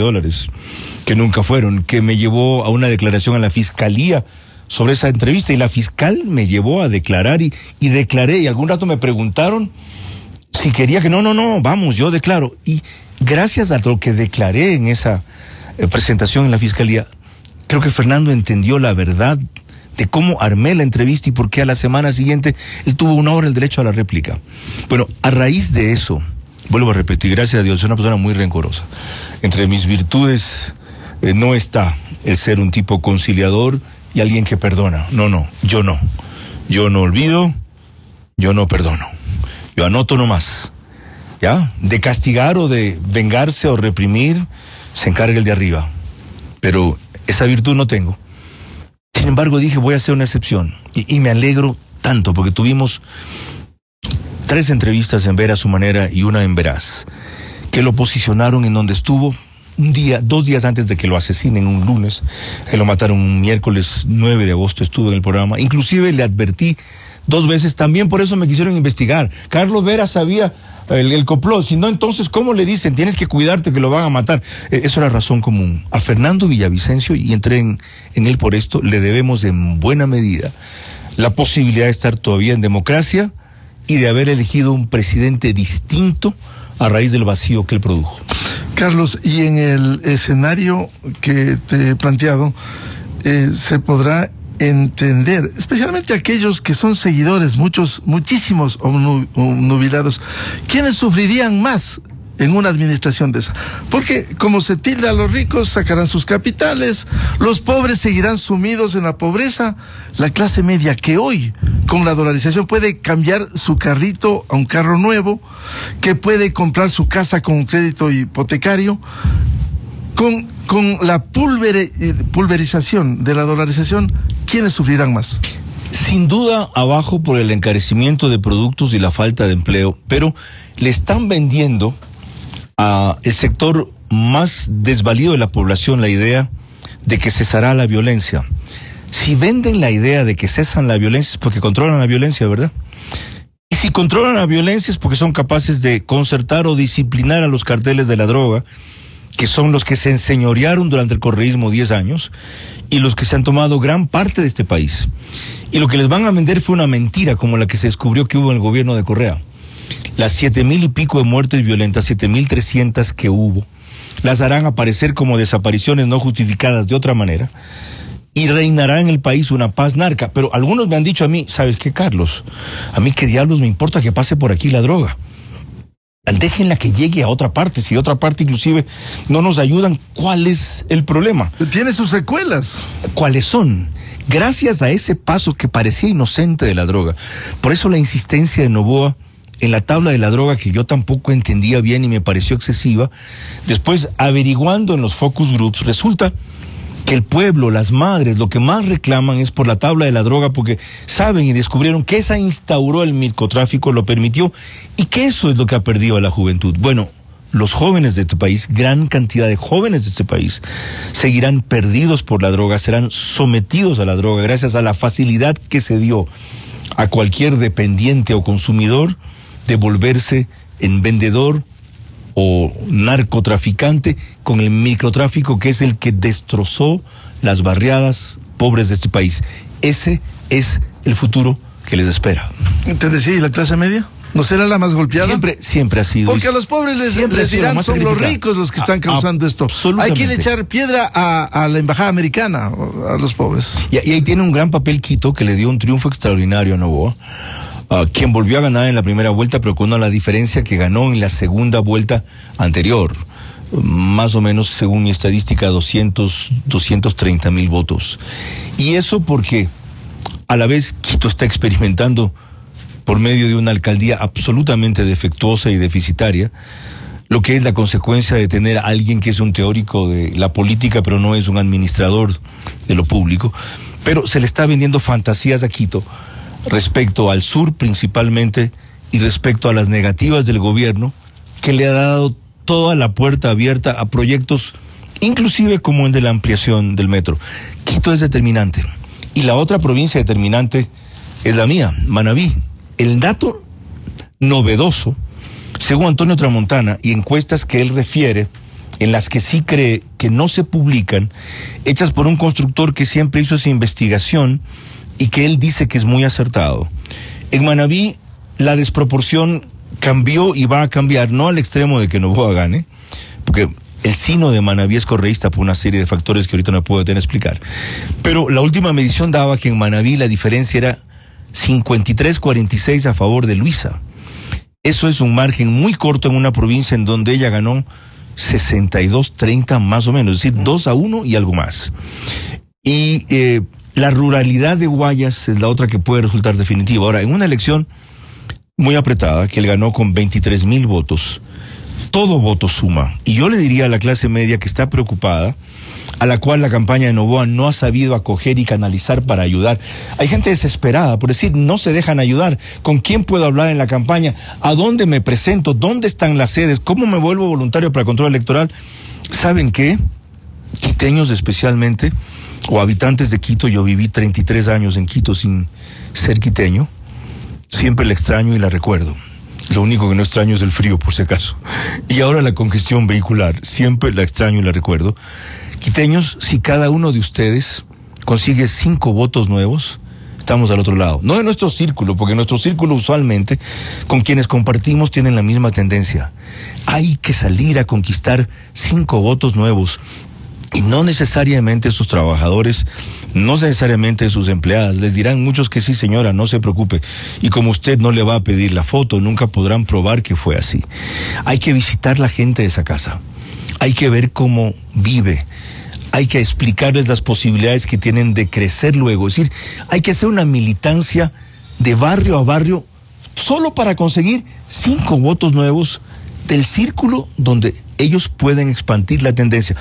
que nunca fueron, que me llevó a una declaración a la fiscalía sobre esa entrevista y la fiscal me llevó a declarar y declaré, y algún rato me preguntaron si quería que vamos, yo declaro. Y gracias a lo que declaré en esa presentación en la fiscalía, creo que Fernando entendió la verdad de cómo armé la entrevista y por qué a la semana siguiente él tuvo 1 hora el derecho a la réplica. Bueno, a raíz de eso, vuelvo a repetir, gracias a Dios, soy una persona muy rencorosa. Entre mis virtudes no está el ser un tipo conciliador y alguien que perdona. Yo no. Yo no olvido, yo no perdono. Yo anoto nomás. ¿Ya? De castigar o de vengarse o reprimir, se encarga el de arriba. Pero esa virtud no tengo. Sin embargo, dije, voy a hacer una excepción. Y me alegro tanto, porque tuvimos 3 entrevistas en Ver a su manera y una en Veraz, que lo posicionaron en donde estuvo 2 días antes de que lo asesinen, un lunes, que lo mataron un miércoles 9 de agosto, estuvo en el programa. Inclusive le advertí 2 veces, también por eso me quisieron investigar. Carlos Vera sabía el complot, si no, entonces, ¿cómo le dicen? Tienes que cuidarte que lo van a matar. Eso era razón común. A Fernando Villavicencio, y entré en él por esto, le debemos en buena medida la posibilidad de estar todavía en democracia y de haber elegido un presidente distinto a raíz del vacío que él produjo. Carlos, y en el escenario que te he planteado, se podrá entender, especialmente aquellos que son seguidores, muchísimos obnubilados, ¿quiénes sufrirían más en una administración de esa? Porque como se tilda a los ricos, sacarán sus capitales, los pobres seguirán sumidos en la pobreza, la clase media que hoy, con la dolarización, puede cambiar su carrito a un carro nuevo, que puede comprar su casa con crédito hipotecario, con la pulverización de la dolarización, ¿quiénes sufrirán más? Sin duda, abajo por el encarecimiento de productos y la falta de empleo, pero le están vendiendo a el sector más desvalido de la población la idea de que cesará la violencia. Si venden la idea de que cesan la violencia es porque controlan la violencia, ¿verdad? Y si controlan la violencia es porque son capaces de concertar o disciplinar a los carteles de la droga, que son los que se enseñorearon durante el correísmo 10 años y los que se han tomado gran parte de este país. Y lo que les van a vender fue una mentira como la que se descubrió que hubo en el gobierno de Correa. Las 7,000 y pico de muertes violentas, 7,300 que hubo, las harán aparecer como desapariciones no justificadas de otra manera y reinará en el país una paz narca. Pero algunos me han dicho a mí, ¿sabes qué, Carlos? A mí qué diablos me importa que pase por aquí la droga. Déjenla que llegue a otra parte, si de otra parte inclusive no nos ayudan, ¿cuál es el problema? Tiene sus secuelas. ¿Cuáles son? Gracias a ese paso que parecía inocente de la droga. Por eso la insistencia de Noboa en la tabla de la droga que yo tampoco entendía bien y me pareció excesiva. Después, averiguando en los focus groups, resulta que el pueblo, las madres, lo que más reclaman es por la tabla de la droga, porque saben y descubrieron que esa instauró el microtráfico, lo permitió, y que eso es lo que ha perdido a la juventud. Bueno, los jóvenes de este país, gran cantidad de jóvenes de este país, seguirán perdidos por la droga, serán sometidos a la droga gracias a la facilidad que se dio a cualquier dependiente o consumidor de volverse en vendedor o narcotraficante con el microtráfico, que es el que destrozó las barriadas pobres de este país. Ese es el futuro que les espera. ¿Te decía, y la clase media? ¿No será la más golpeada? Siempre ha sido. Porque a los pobres les dirán, son los ricos los que están causando esto. Hay que echar piedra a la embajada americana, a los pobres. Y ahí tiene un gran papel Quito, que le dio un triunfo extraordinario a Noboa, quien volvió a ganar en la primera vuelta, pero con la diferencia que ganó en la segunda vuelta anterior. Más o menos, según mi estadística, 230,000 votos. Y eso porque a la vez Quito está experimentando, por medio de una alcaldía absolutamente defectuosa y deficitaria, lo que es la consecuencia de tener a alguien que es un teórico de la política, pero no es un administrador de lo público. Pero se le está vendiendo fantasías a Quito respecto al sur principalmente y respecto a las negativas del gobierno, que le ha dado toda la puerta abierta a proyectos, inclusive como el de la ampliación del metro. Quito es determinante. Y la otra provincia determinante es la mía, Manabí. El dato novedoso, según Antonio Tramontana, y encuestas que él refiere, en las que sí cree que no se publican, hechas por un constructor que siempre hizo esa investigación y que él dice que es muy acertado. En Manabí, la desproporción cambió y va a cambiar, no al extremo de que Noboa gane, porque el sino de Manabí es correísta por una serie de factores que ahorita no puedo tener a explicar. Pero la última medición daba que en Manabí la diferencia era 53-46 a favor de Luisa. Eso es un margen muy corto en una provincia en donde ella ganó 62-30 más o menos, es decir, 2-1 y algo más. Y la ruralidad de Guayas es la otra que puede resultar definitiva. Ahora, en una elección muy apretada, que él ganó con 23,000 votos, todo voto suma. Y yo le diría a la clase media que está preocupada, a la cual la campaña de Noboa no ha sabido acoger y canalizar para ayudar. Hay gente desesperada por decir, no se dejan ayudar. ¿Con quién puedo hablar en la campaña? ¿A dónde me presento? ¿Dónde están las sedes? ¿Cómo me vuelvo voluntario para el control electoral? ¿Saben qué? Quiteños especialmente, o habitantes de Quito, yo viví 33 años en Quito sin ser quiteño, siempre la extraño y la recuerdo. Lo único que no extraño es el frío, por si acaso. Y ahora la congestión vehicular, siempre la extraño y la recuerdo. Quiteños, si cada uno de ustedes consigue 5 votos nuevos, estamos al otro lado. No de nuestro círculo, porque nuestro círculo usualmente, con quienes compartimos, tienen la misma tendencia. Hay que salir a conquistar 5 votos nuevos. Y no necesariamente sus trabajadores, no necesariamente sus empleadas. Les dirán muchos que sí, señora, no se preocupe. Y como usted no le va a pedir la foto, nunca podrán probar que fue así. Hay que visitar la gente de esa casa. Hay que ver cómo vive. Hay que explicarles las posibilidades que tienen de crecer luego. Es decir, hay que hacer una militancia de barrio a barrio solo para conseguir 5 votos nuevos del círculo donde ellos pueden expandir la tendencia.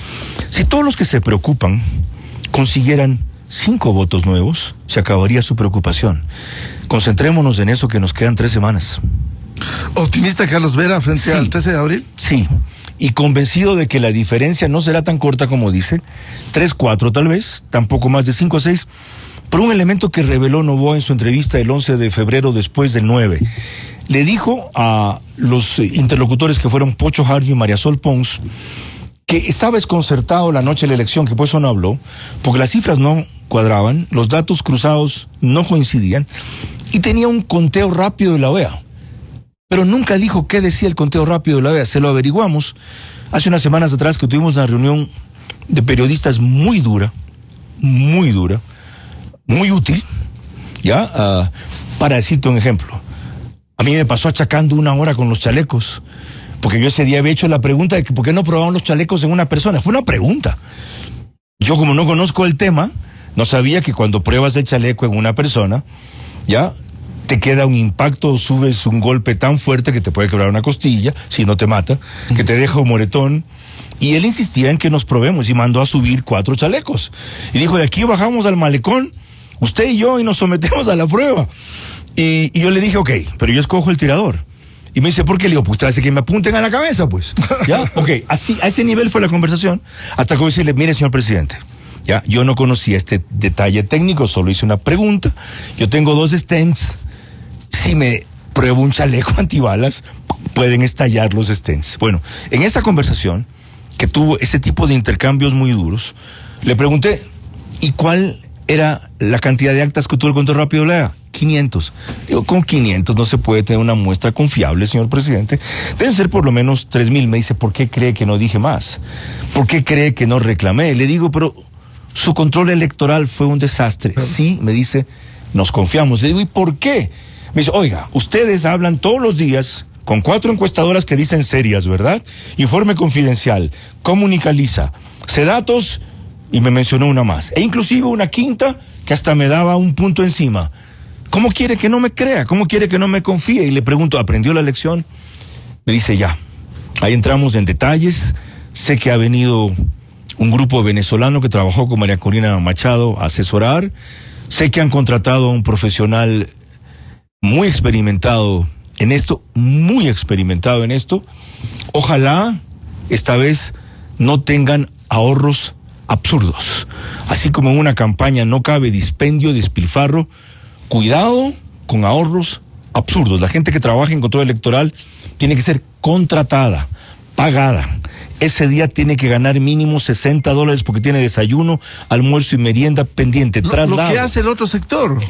Si todos los que se preocupan consiguieran 5 votos nuevos, se acabaría su preocupación. Concentrémonos en eso, que nos quedan 3 semanas. ¿Optimista Carlos Vera frente al 13 de abril? Sí, y convencido de que la diferencia no será tan corta como dice, 3-4 tal vez, tampoco más de 5-6, por un elemento que reveló Noboa en su entrevista el 11 de febrero después del 9. Le dijo a los interlocutores que fueron Pocho Hardy y María Sol Pons que estaba desconcertado la noche de la elección, que por eso no habló, porque las cifras no cuadraban, los datos cruzados no coincidían, y tenía un conteo rápido de la OEA. Pero nunca dijo qué decía el conteo rápido de la OEA. Se lo averiguamos hace unas semanas atrás, que tuvimos una reunión de periodistas muy dura, muy útil, ¿ya? Para decirte un ejemplo. A mí me pasó achacando 1 hora con los chalecos, porque yo ese día había hecho la pregunta de que por qué no probaban los chalecos en una persona. Fue una pregunta. Yo, como no conozco el tema, no sabía que cuando pruebas el chaleco en una persona, ya te queda un impacto o subes un golpe tan fuerte que te puede quebrar una costilla, si no te mata, que te deja un moretón. Y él insistía en que nos probemos y mandó a subir 4 chalecos. Y dijo, de aquí bajamos al malecón, usted y yo, y nos sometemos a la prueba. Y yo le dije, ok, pero yo escojo el tirador. Y me dice, ¿por qué? Le digo, pues hace que me apunten a la cabeza, pues. ¿Ya? Ok, así, a ese nivel fue la conversación, hasta que voy a decirle, mire, señor presidente, ya, yo no conocía este detalle técnico, solo hice una pregunta. Yo tengo 2 stents. Si me pruebo un chaleco antibalas, pueden estallar los stents. Bueno, en esa conversación, que tuvo ese tipo de intercambios muy duros, le pregunté, ¿y cuál era la cantidad de actas que tuvo el control rápido de la EA? 500. Digo, con 500 no se puede tener una muestra confiable, señor presidente. Deben ser por lo menos 3,000. Me dice, ¿por qué cree que no dije más? ¿Por qué cree que no reclamé? Le digo, pero su control electoral fue un desastre. Sí, me dice, nos confiamos. Le digo, ¿y por qué? Me dice, oiga, ustedes hablan todos los días con 4 encuestadoras que dicen serias, ¿verdad? Informe Confidencial, Comunicaliza, Sedatos, y me mencionó una más. E inclusive una quinta que hasta me daba un punto encima. ¿Cómo quiere que no me crea? ¿Cómo quiere que no me confíe? Y le pregunto, ¿aprendió la lección? Me dice, ya. Ahí entramos en detalles. Sé que ha venido un grupo venezolano que trabajó con María Corina Machado a asesorar. Sé que han contratado a un profesional muy experimentado en esto, Ojalá esta vez no tengan ahorros absurdos. Así como en una campaña no cabe dispendio, despilfarro, cuidado con ahorros absurdos. La gente que trabaja en control electoral tiene que ser contratada, pagada. Ese día tiene que ganar mínimo $60 porque tiene desayuno, almuerzo y merienda pendiente. Lo que hace el otro sector.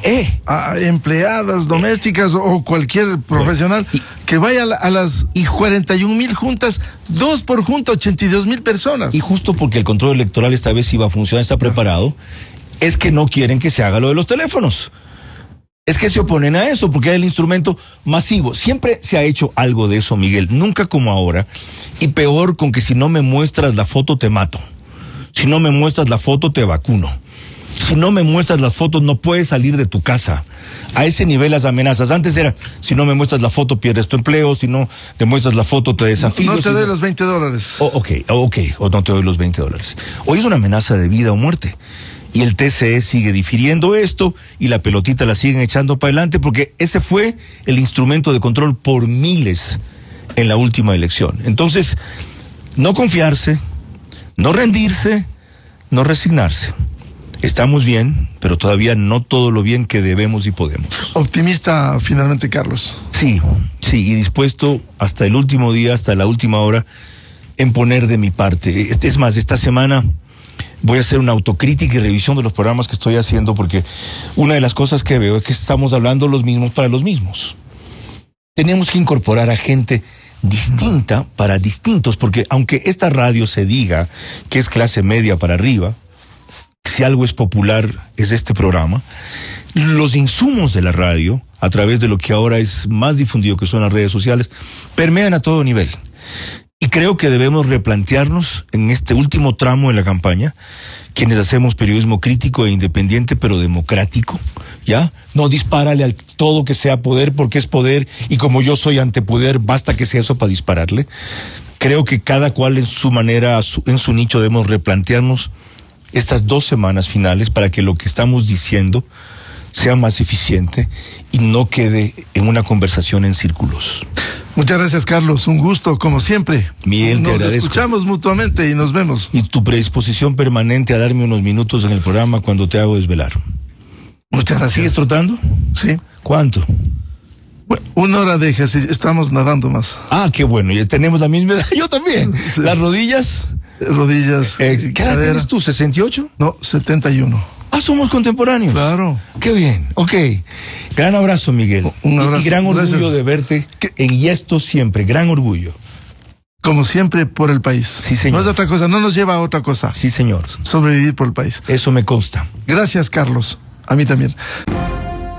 A empleadas domésticas o cualquier profesional que vaya a las 41,000 juntas, 2 por junta, 82,000 personas. Y justo porque el control electoral esta vez iba a funcionar, está preparado, es que no quieren que se haga lo de los teléfonos. Es que se oponen a eso porque es el instrumento masivo. Siempre se ha hecho algo de eso, Miguel, nunca como ahora. Y peor con que si no me muestras la foto te mato. Si no me muestras la foto te vacuno. Si no me muestras las fotos no puedes salir de tu casa. A ese nivel las amenazas. Antes era, si no me muestras la foto pierdes tu empleo, si no te muestras la foto te desafío. No te doy los $20. O no te doy los $20. Hoy es una amenaza de vida o muerte. Y el TCE sigue difiriendo esto y la pelotita la siguen echando para adelante porque ese fue el instrumento de control por miles en la última elección. Entonces, no confiarse, no rendirse, no resignarse. Estamos bien, pero todavía no todo lo bien que debemos y podemos. Optimista finalmente, Carlos. Sí, y dispuesto hasta el último día, hasta la última hora, en poner de mi parte. Es más, esta semana voy a hacer una autocrítica y revisión de los programas que estoy haciendo porque una de las cosas que veo es que estamos hablando los mismos para los mismos. Tenemos que incorporar a gente distinta para distintos, porque aunque esta radio se diga que es clase media para arriba, si algo es popular es este programa, los insumos de la radio, a través de lo que ahora es más difundido que son las redes sociales, permean a todo nivel. Y creo que debemos replantearnos en este último tramo de la campaña, quienes hacemos periodismo crítico e independiente, pero democrático, ¿ya? No dispárale al todo que sea poder porque es poder y como yo soy antepoder, basta que sea eso para dispararle. Creo que cada cual en su manera, en su nicho, debemos replantearnos estas 2 semanas finales para que lo que estamos diciendo sea más eficiente y no quede en una conversación en círculos. Muchas gracias, Carlos. Un gusto, como siempre. Miguel, te agradezco. Nos escuchamos mutuamente y nos vemos. Y tu predisposición permanente a darme unos minutos en el programa cuando te hago desvelar. Muchas gracias. ¿Sigues trotando? Sí. ¿Cuánto? Bueno, 1 hora de ejercicio. Estamos nadando más. Ah, qué bueno. Ya tenemos la misma edad. Yo también. Sí. ¿Las rodillas? Rodillas. ¿Qué edad tienes tú? ¿68? No, 71. Ah, somos contemporáneos. Claro. Qué bien. Ok. Gran abrazo, Miguel. Un abrazo. Y gran orgullo Gracias. de verte en Y Esto Siempre. Gran orgullo. Como siempre, por el país. Sí, señor. No es otra cosa, no nos lleva a otra cosa. Sí, señor. Sobrevivir por el país. Eso me consta. Gracias, Carlos. A mí también.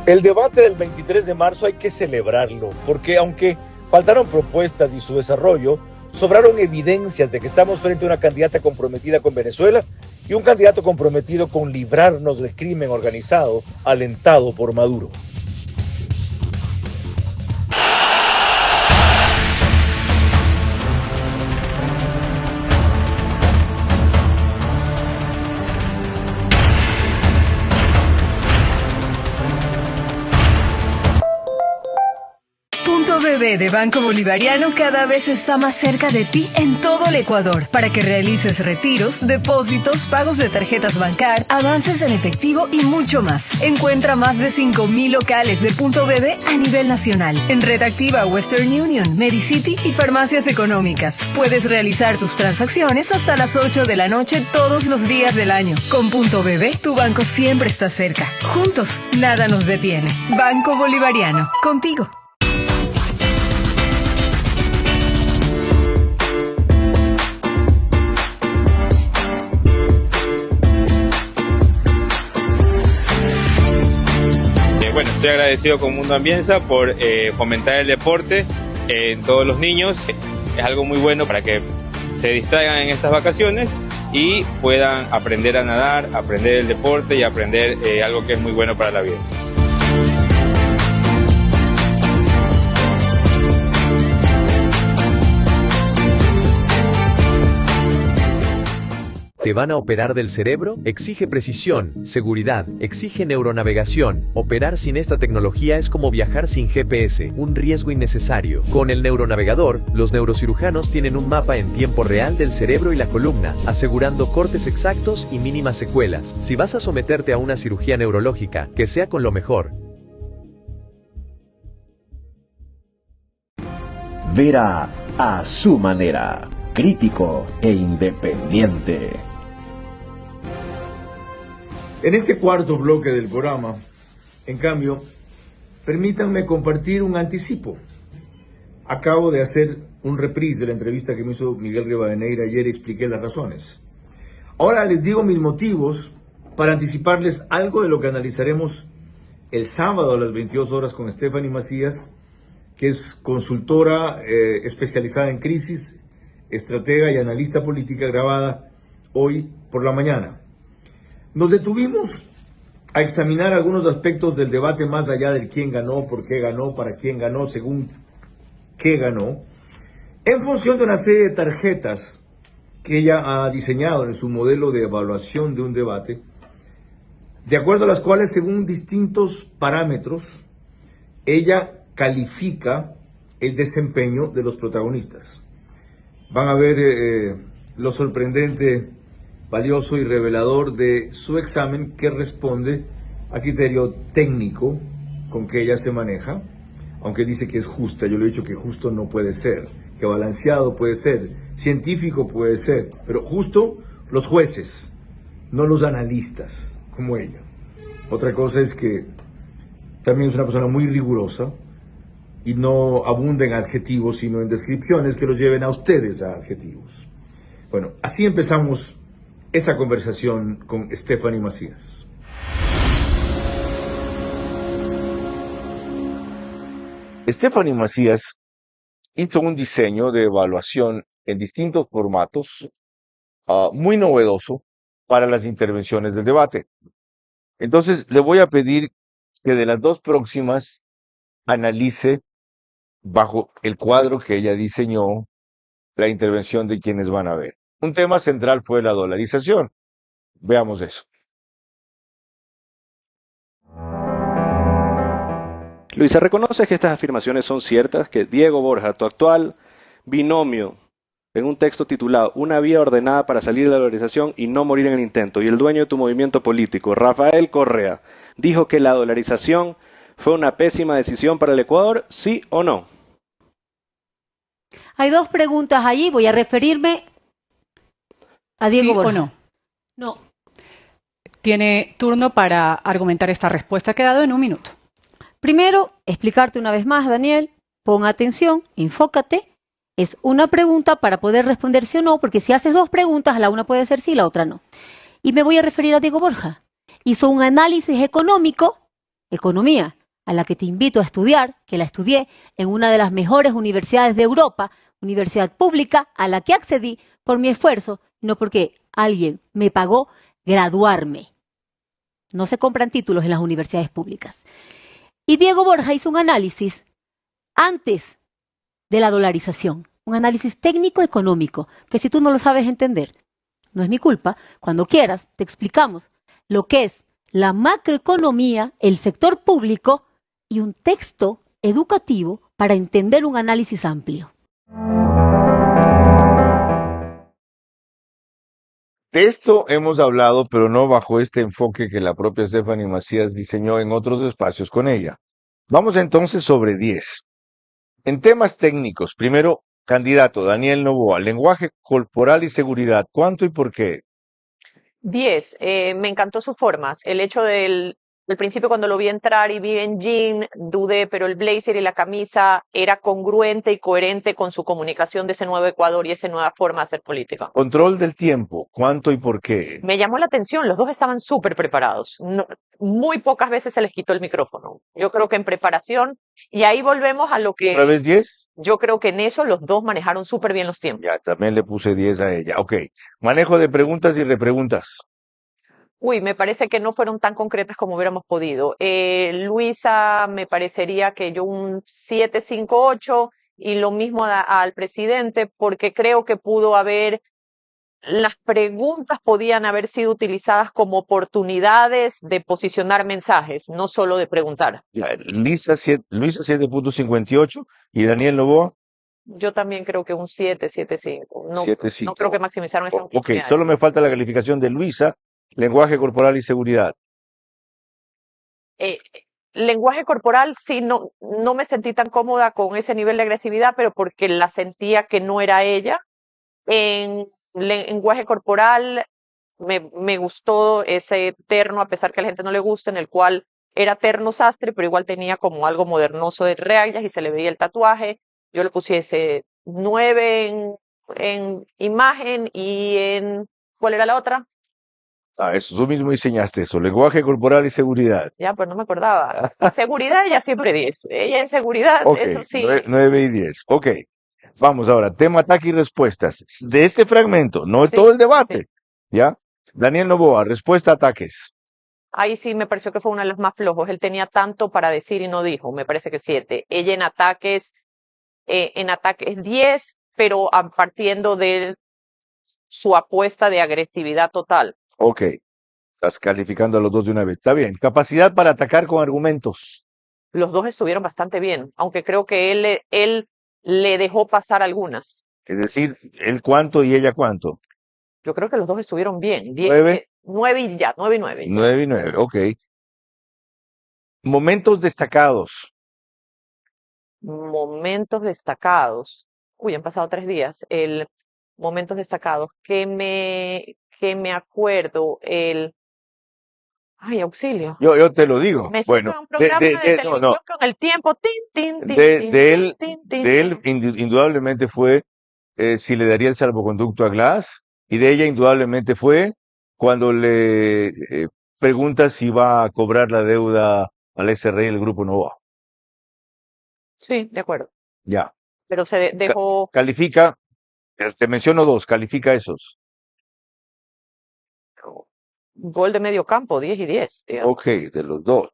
El debate del 23 de marzo hay que celebrarlo, porque aunque faltaron propuestas y su desarrollo, sobraron evidencias de que estamos frente a una candidata comprometida con Venezuela y un candidato comprometido con librarnos del crimen organizado alentado por Maduro. BBVA de Banco Bolivariano cada vez está más cerca de ti en todo el Ecuador para que realices retiros, depósitos, pagos de tarjetas Bancar, avances en efectivo y mucho más. Encuentra más de 5.000 locales de Punto BB a nivel nacional en Red Activa, Western Union, Medicity y farmacias económicas. Puedes realizar tus transacciones hasta las 8 de la noche todos los días del año. Con Punto BB, tu banco siempre está cerca. Juntos, nada nos detiene. Banco Bolivariano, contigo. Bueno, estoy agradecido con Mundo Ambienza por fomentar el deporte en todos los niños. Es algo muy bueno para que se distraigan en estas vacaciones y puedan aprender a nadar, aprender el deporte y aprender algo que es muy bueno para la vida. ¿Te van a operar del cerebro? Exige precisión, seguridad, exige neuronavegación. Operar sin esta tecnología es como viajar sin GPS, un riesgo innecesario. Con el neuronavegador, los neurocirujanos tienen un mapa en tiempo real del cerebro y la columna, asegurando cortes exactos y mínimas secuelas. Si vas a someterte a una cirugía neurológica, que sea con lo mejor. Vera a su manera, crítico e independiente. En este cuarto bloque del programa, en cambio, permítanme compartir un anticipo. Acabo de hacer un reprise de la entrevista que me hizo Miguel Rivadeneira ayer y expliqué las razones. Ahora les digo mis motivos para anticiparles algo de lo que analizaremos el sábado a las 22 horas con Stephanie Macías, que es consultora especializada en crisis, estratega y analista política, grabada hoy por la mañana. Nos detuvimos a examinar algunos aspectos del debate más allá del quién ganó, por qué ganó, para quién ganó, según qué ganó, en función de una serie de tarjetas que ella ha diseñado en su modelo de evaluación de un debate, de acuerdo a las cuales, según distintos parámetros, ella califica el desempeño de los protagonistas. Van a ver lo sorprendente, valioso y revelador de su examen, que responde a criterio técnico con que ella se maneja, aunque dice que es justa. Yo le he dicho que justo no puede ser, que balanceado puede ser, científico puede ser, pero justo los jueces, no los analistas como ella. Otra cosa es que también es una persona muy rigurosa y no abunda en adjetivos, sino en descripciones que los lleven a ustedes a adjetivos. Bueno, así empezamos esa conversación con Stephanie Macías. Stephanie Macías hizo un diseño de evaluación en distintos formatos muy novedoso para las intervenciones del debate. Entonces, le voy a pedir que de las dos próximas analice bajo el cuadro que ella diseñó la intervención de quienes van a ver. Un tema central fue la dolarización. Veamos eso. Luisa, ¿reconoces que estas afirmaciones son ciertas? Que Diego Borja, tu actual binomio, en un texto titulado Una vía ordenada para salir de la dolarización y no morir en el intento, y el dueño de tu movimiento político, Rafael Correa, dijo que la dolarización fue una pésima decisión para el Ecuador, ¿sí o no? Hay dos preguntas allí, voy a referirme a Diego Borja. ¿Sí o no? No. Tiene turno para argumentar esta respuesta, ha quedado en 1 minuto. Primero, explicarte una vez más, Daniel, pon atención, enfócate. Es una pregunta para poder responder sí o no, porque si haces dos preguntas, la una puede ser sí, la otra no. Y me voy a referir a Diego Borja. Hizo un análisis económico, economía, a la que te invito a estudiar, que la estudié en una de las mejores universidades de Europa, universidad pública, a la que accedí por mi esfuerzo, no porque alguien me pagó graduarme. No se compran títulos en las universidades públicas. Y Diego Borja hizo un análisis antes de la dolarización, un análisis técnico-económico, que si tú no lo sabes entender, no es mi culpa. Cuando quieras, te explicamos lo que es la macroeconomía, el sector público y un texto educativo para entender un análisis amplio. De esto hemos hablado, pero no bajo este enfoque que la propia Stephanie Macías diseñó en otros espacios con ella. Vamos entonces sobre 10. En temas técnicos, primero, candidato Daniel Noboa, lenguaje corporal y seguridad, ¿cuánto y por qué? 10. Me encantó sus formas. El hecho del principio cuando lo vi entrar y vi en jean, dudé, pero el blazer y la camisa era congruente y coherente con su comunicación de ese nuevo Ecuador y esa nueva forma de hacer política. Control del tiempo, ¿cuánto y por qué? Me llamó la atención, los dos estaban súper preparados. Muy pocas veces se les quitó el micrófono. Yo creo que en preparación, y ahí volvemos a lo que... ¿Otra vez 10? Yo creo que en eso los dos manejaron súper bien los tiempos. Ya, también le puse 10 a ella. Ok. Manejo de preguntas y repreguntas. Uy, me parece que no fueron tan concretas como hubiéramos podido. Luisa, me parecería que yo un 7-5-8 y lo mismo al presidente, porque creo que pudo haber, las preguntas podían haber sido utilizadas como oportunidades de posicionar mensajes, no solo de preguntar. Ya, Luisa 7.58 y Daniel Noboa. Yo también creo que un 7-7-5. No, 7.5. no creo que maximizaron esas Ok, oportunidades. solo me falta la calificación de Luisa, lenguaje corporal y seguridad. Lenguaje corporal, sí, no me sentí tan cómoda con ese nivel de agresividad, pero porque la sentía que no era ella. En lenguaje corporal me gustó ese terno, a pesar que a la gente no le gusta, en el cual era terno sastre, pero igual tenía como algo modernoso de rayas y se le veía el tatuaje. Yo le pusiese 9 en imagen y en... ¿Cuál era la otra? Eso, tú mismo diseñaste eso, lenguaje corporal y seguridad. Ya, pues no me acordaba. Seguridad, ella siempre 10. Ella en seguridad, Ok, eso sí. 9 y 10. Ok, vamos ahora, tema, ataque y respuestas. De este fragmento, no es Sí, todo el debate, sí. ¿ya? Daniel Noboa, respuesta, ataques. Ahí sí me pareció que fue uno de los más flojos. Él tenía tanto para decir y no dijo. Me parece que 7. Ella en ataques 10, pero partiendo de su apuesta de agresividad total. Ok, estás calificando a los dos de una vez. Está bien. Capacidad para atacar con argumentos. Los dos estuvieron bastante bien, aunque creo que él le dejó pasar algunas. Es decir, él cuánto y ella cuánto. Yo creo que los dos estuvieron bien. 9. 9 y ya, 9 y 9. 9 y 9, ok. Momentos destacados. Momentos destacados. Uy, han pasado 3 días. Momentos destacados. Que me acuerdo, Ay, auxilio. Yo te lo digo. Me siento Bueno, en un programa de televisión no. con el tiempo. Tin, tin, tin, De tin, él, tin, tin, de él indudablemente fue si le daría el salvoconducto a Glass, y de ella indudablemente fue cuando le pregunta si va a cobrar la deuda al SRI del Grupo Novoa. Sí, de acuerdo. Ya. Pero se dejó. Califica, te menciono 2, califica esos. Gol de medio campo, 10 y 10. Digamos. Ok, de los 2.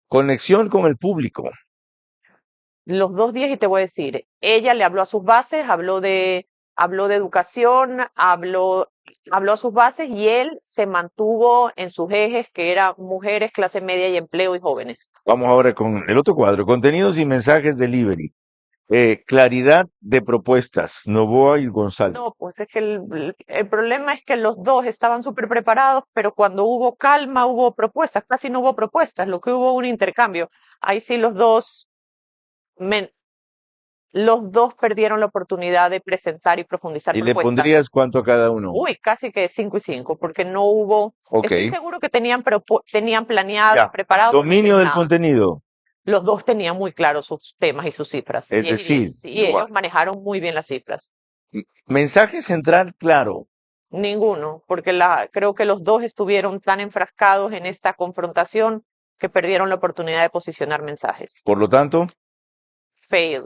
Conexión con el público. Los 2 10 y te voy a decir, ella le habló a sus bases, habló de educación, habló a sus bases y él se mantuvo en sus ejes, que eran mujeres, clase media y empleo y jóvenes. Vamos ahora con el otro cuadro, contenidos y mensajes delivery. Claridad de propuestas, Noboa y González. No, pues es que el problema es que los dos estaban súper preparados, pero cuando hubo calma hubo propuestas, casi no hubo propuestas, lo que hubo un intercambio. Ahí sí los dos perdieron la oportunidad de presentar y profundizar ¿Y le propuestas. pondrías cuánto a cada uno? Uy, casi que 5 y 5, porque no hubo. Ok. Estoy seguro que tenían planeado, Ya. preparado. Dominio del nada. contenido. Los dos tenían muy claros sus temas y sus cifras. Es 10 y decir, 10. Sí, igual. ellos manejaron muy bien las cifras. Mensaje central claro. Ninguno, porque creo que los dos estuvieron tan enfrascados en esta confrontación que perdieron la oportunidad de posicionar mensajes. Por lo tanto, Fail,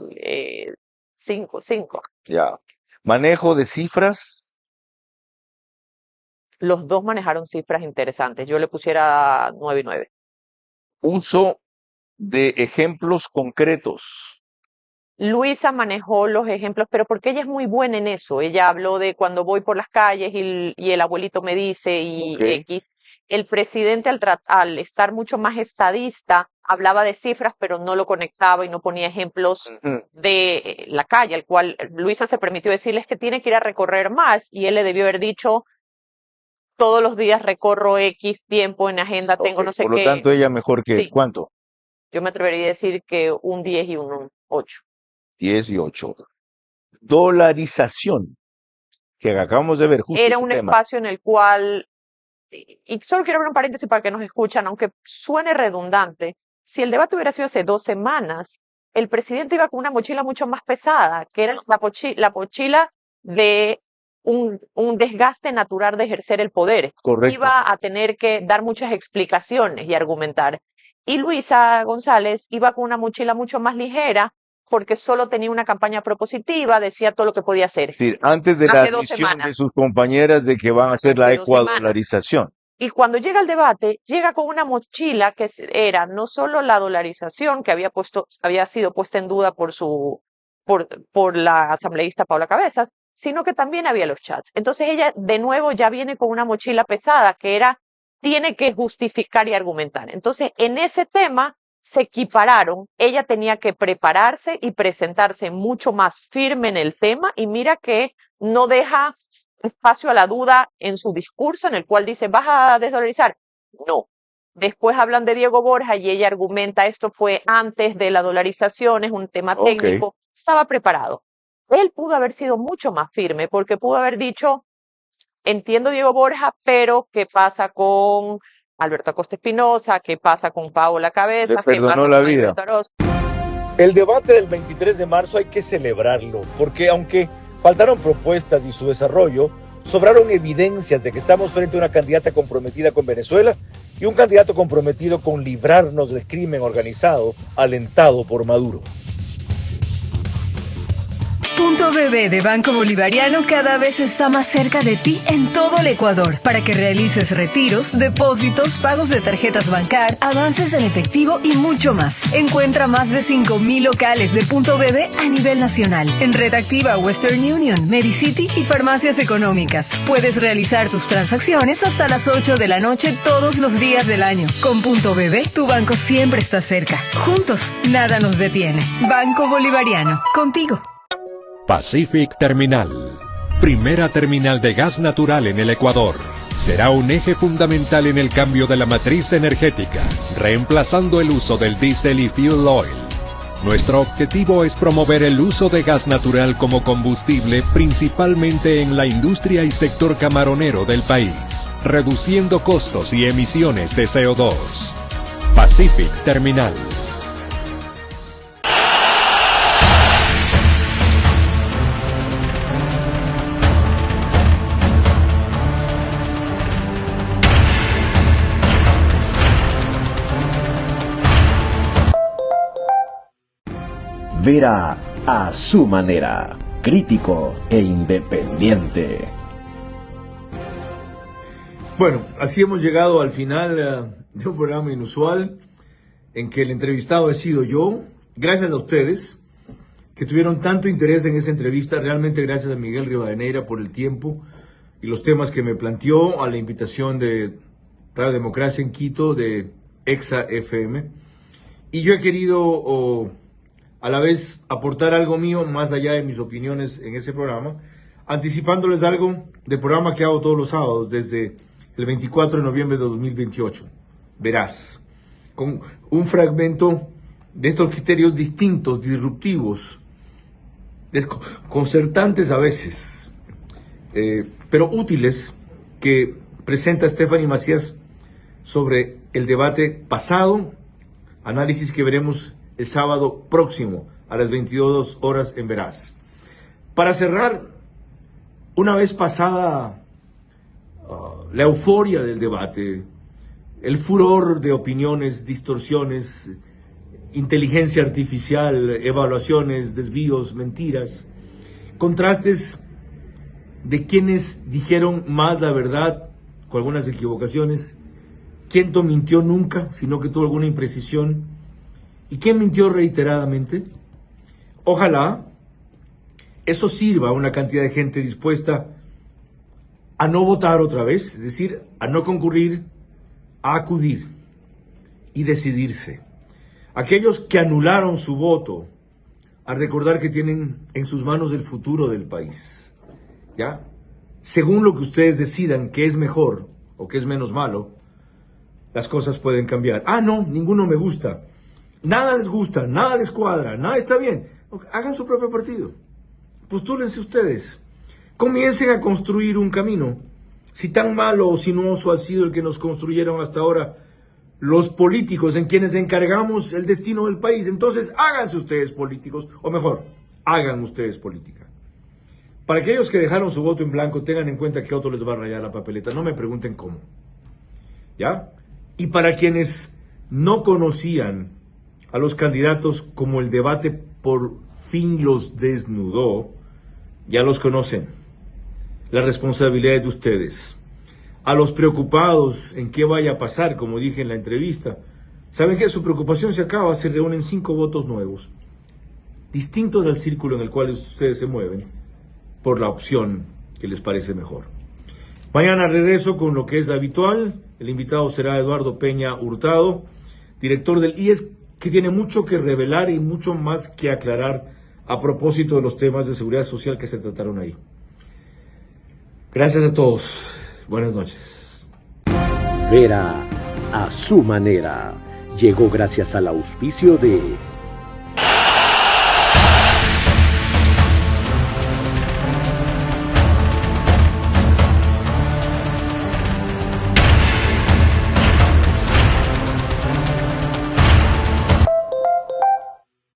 5. ya. Manejo de cifras. Los dos manejaron cifras interesantes. Yo le pusiera 9 y 9. Uso de ejemplos concretos. Luisa manejó los ejemplos, pero porque ella es muy buena en eso. Ella habló de cuando voy por las calles y el abuelito me dice y Ok. X. El presidente al estar mucho más estadista, hablaba de cifras, pero no lo conectaba y no ponía ejemplos de la calle, al cual Luisa se permitió decirles que tiene que ir a recorrer más, y él le debió haber dicho, todos los días recorro X tiempo en agenda, tengo no sé qué. Por lo tanto, ella mejor que, Sí. ¿cuánto? Yo me atrevería a decir que un 10 y un 8. 10 y 8. Dolarización, que acabamos de ver justo Era ese un tema. espacio en el cual, y solo quiero abrir un paréntesis para que nos escuchan, aunque suene redundante, si el debate hubiera sido hace 2 semanas, el presidente iba con una mochila mucho más pesada, que era la mochila de un desgaste natural de ejercer el poder. Correcto. Iba a tener que dar muchas explicaciones y argumentar. Y Luisa González iba con una mochila mucho más ligera, porque solo tenía una campaña propositiva, decía todo lo que podía hacer. Es decir, antes de la Hace 2 admisión semanas. de sus compañeras de que van a hacer Hace la 2 semanas. ecuadolarización. Y cuando llega al debate, llega con una mochila que era no solo la dolarización, que había sido puesta en duda por la asambleísta Paula Cabezas, sino que también había los chats. Entonces ella de nuevo ya viene con una mochila pesada, que tiene que justificar y argumentar. Entonces en ese tema se equipararon, ella tenía que prepararse y presentarse mucho más firme en el tema, y mira que no deja espacio a la duda en su discurso, en el cual dice, ¿vas a desdolarizar? No. Después hablan de Diego Borja y ella argumenta, esto fue antes de la dolarización, es un tema técnico. Estaba preparado. Él pudo haber sido mucho más firme, porque pudo haber dicho, entiendo Diego Borja, pero ¿qué pasa con Alberto Acosta Espinosa? ¿Qué pasa con Paola Cabezas? Le perdonó ¿Qué pasa la con vida. Alberto Aroz? El debate del 23 de marzo hay que celebrarlo, porque aunque faltaron propuestas y su desarrollo, sobraron evidencias de que estamos frente a una candidata comprometida con Venezuela y un candidato comprometido con librarnos del crimen organizado alentado por Maduro. Punto BB de Banco Bolivariano cada vez está más cerca de ti en todo el Ecuador para que realices retiros, depósitos, pagos de tarjetas Bancar, avances en efectivo y mucho más. Encuentra más de 5,000 locales de Punto BB a nivel nacional en Red Activa, Western Union, Medicity y farmacias económicas. Puedes realizar tus transacciones hasta las 8 de la noche todos los días del año. Con Punto BB, tu banco siempre está cerca. Juntos, nada nos detiene. Banco Bolivariano, contigo. Pacific Terminal, primera terminal de gas natural en el Ecuador. Será un eje fundamental en el cambio de la matriz energética, reemplazando el uso del diésel y fuel oil. Nuestro objetivo es promover el uso de gas natural como combustible, principalmente en la industria y sector camaronero del país, reduciendo costos y emisiones de CO2. Pacific Terminal. Vera a su manera, crítico e independiente. Bueno, así hemos llegado al final de un programa inusual en que el entrevistado he sido yo. Gracias a ustedes que tuvieron tanto interés en esa entrevista. Realmente gracias a Miguel Rivadeneira por el tiempo y los temas que me planteó, a la invitación de Radio Democracia en Quito, de Exa FM. Y yo he querido a la vez aportar algo mío más allá de mis opiniones en ese programa, anticipándoles algo del programa que hago todos los sábados desde el 24 de noviembre de 2028. Verás, con un fragmento de estos criterios distintos, disruptivos, desconcertantes a veces, pero útiles, que presenta Stephanie Macías sobre el debate pasado, análisis que veremos el sábado próximo a las 22 horas en Veraz. Para cerrar, una vez pasada la euforia del debate, el furor de opiniones, distorsiones, inteligencia artificial, evaluaciones, desvíos, mentiras, contrastes de quienes dijeron más la verdad, con algunas equivocaciones, quién no mintió nunca, sino que tuvo alguna imprecisión, ¿y quién mintió reiteradamente? Ojalá eso sirva a una cantidad de gente dispuesta a no votar otra vez, es decir, a no concurrir, a acudir y decidirse. aquellos que anularon su voto, a recordar que tienen en sus manos el futuro del país. ¿Ya? Según lo que ustedes decidan que es mejor o que es menos malo, las cosas pueden cambiar. Ah, no, ninguno me gusta. Nada les gusta, nada les cuadra, nada está bien. Hagan su propio partido. Postúlense ustedes. Comiencen a construir un camino. Si tan malo o sinuoso ha sido el que nos construyeron hasta ahora los políticos en quienes encargamos el destino del país, entonces háganse ustedes políticos, o mejor, hagan ustedes política. Para aquellos que dejaron su voto en blanco, tengan en cuenta que otro les va a rayar la papeleta, no me pregunten cómo. ¿Ya? Y para quienes no conocían a los candidatos como el debate por fin los desnudó, ya los conocen. La responsabilidad es de ustedes. A los preocupados en qué vaya a pasar, como dije en la entrevista, saben que su preocupación se acaba, se reúnen 5 votos nuevos, distintos del círculo en el cual ustedes se mueven, por la opción que les parece mejor. Mañana regreso con lo que es habitual. El invitado será Eduardo Peña Hurtado, director del IES, que tiene mucho que revelar y mucho más que aclarar a propósito de los temas de seguridad social que se trataron ahí. Gracias a todos. Buenas noches. Vera a su manera. Llegó gracias al auspicio de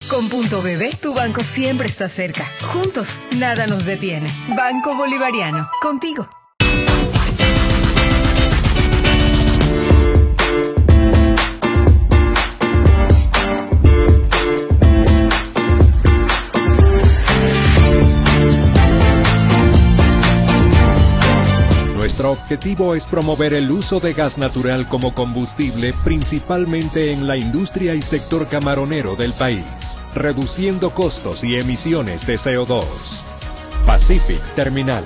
Con Punto BB, tu banco siempre está cerca. Juntos, nada nos detiene. Banco Bolivariano, contigo. Nuestro objetivo es promover el uso de gas natural como combustible, principalmente en la industria y sector camaronero del país, reduciendo costos y emisiones de CO2. Pacific Terminal.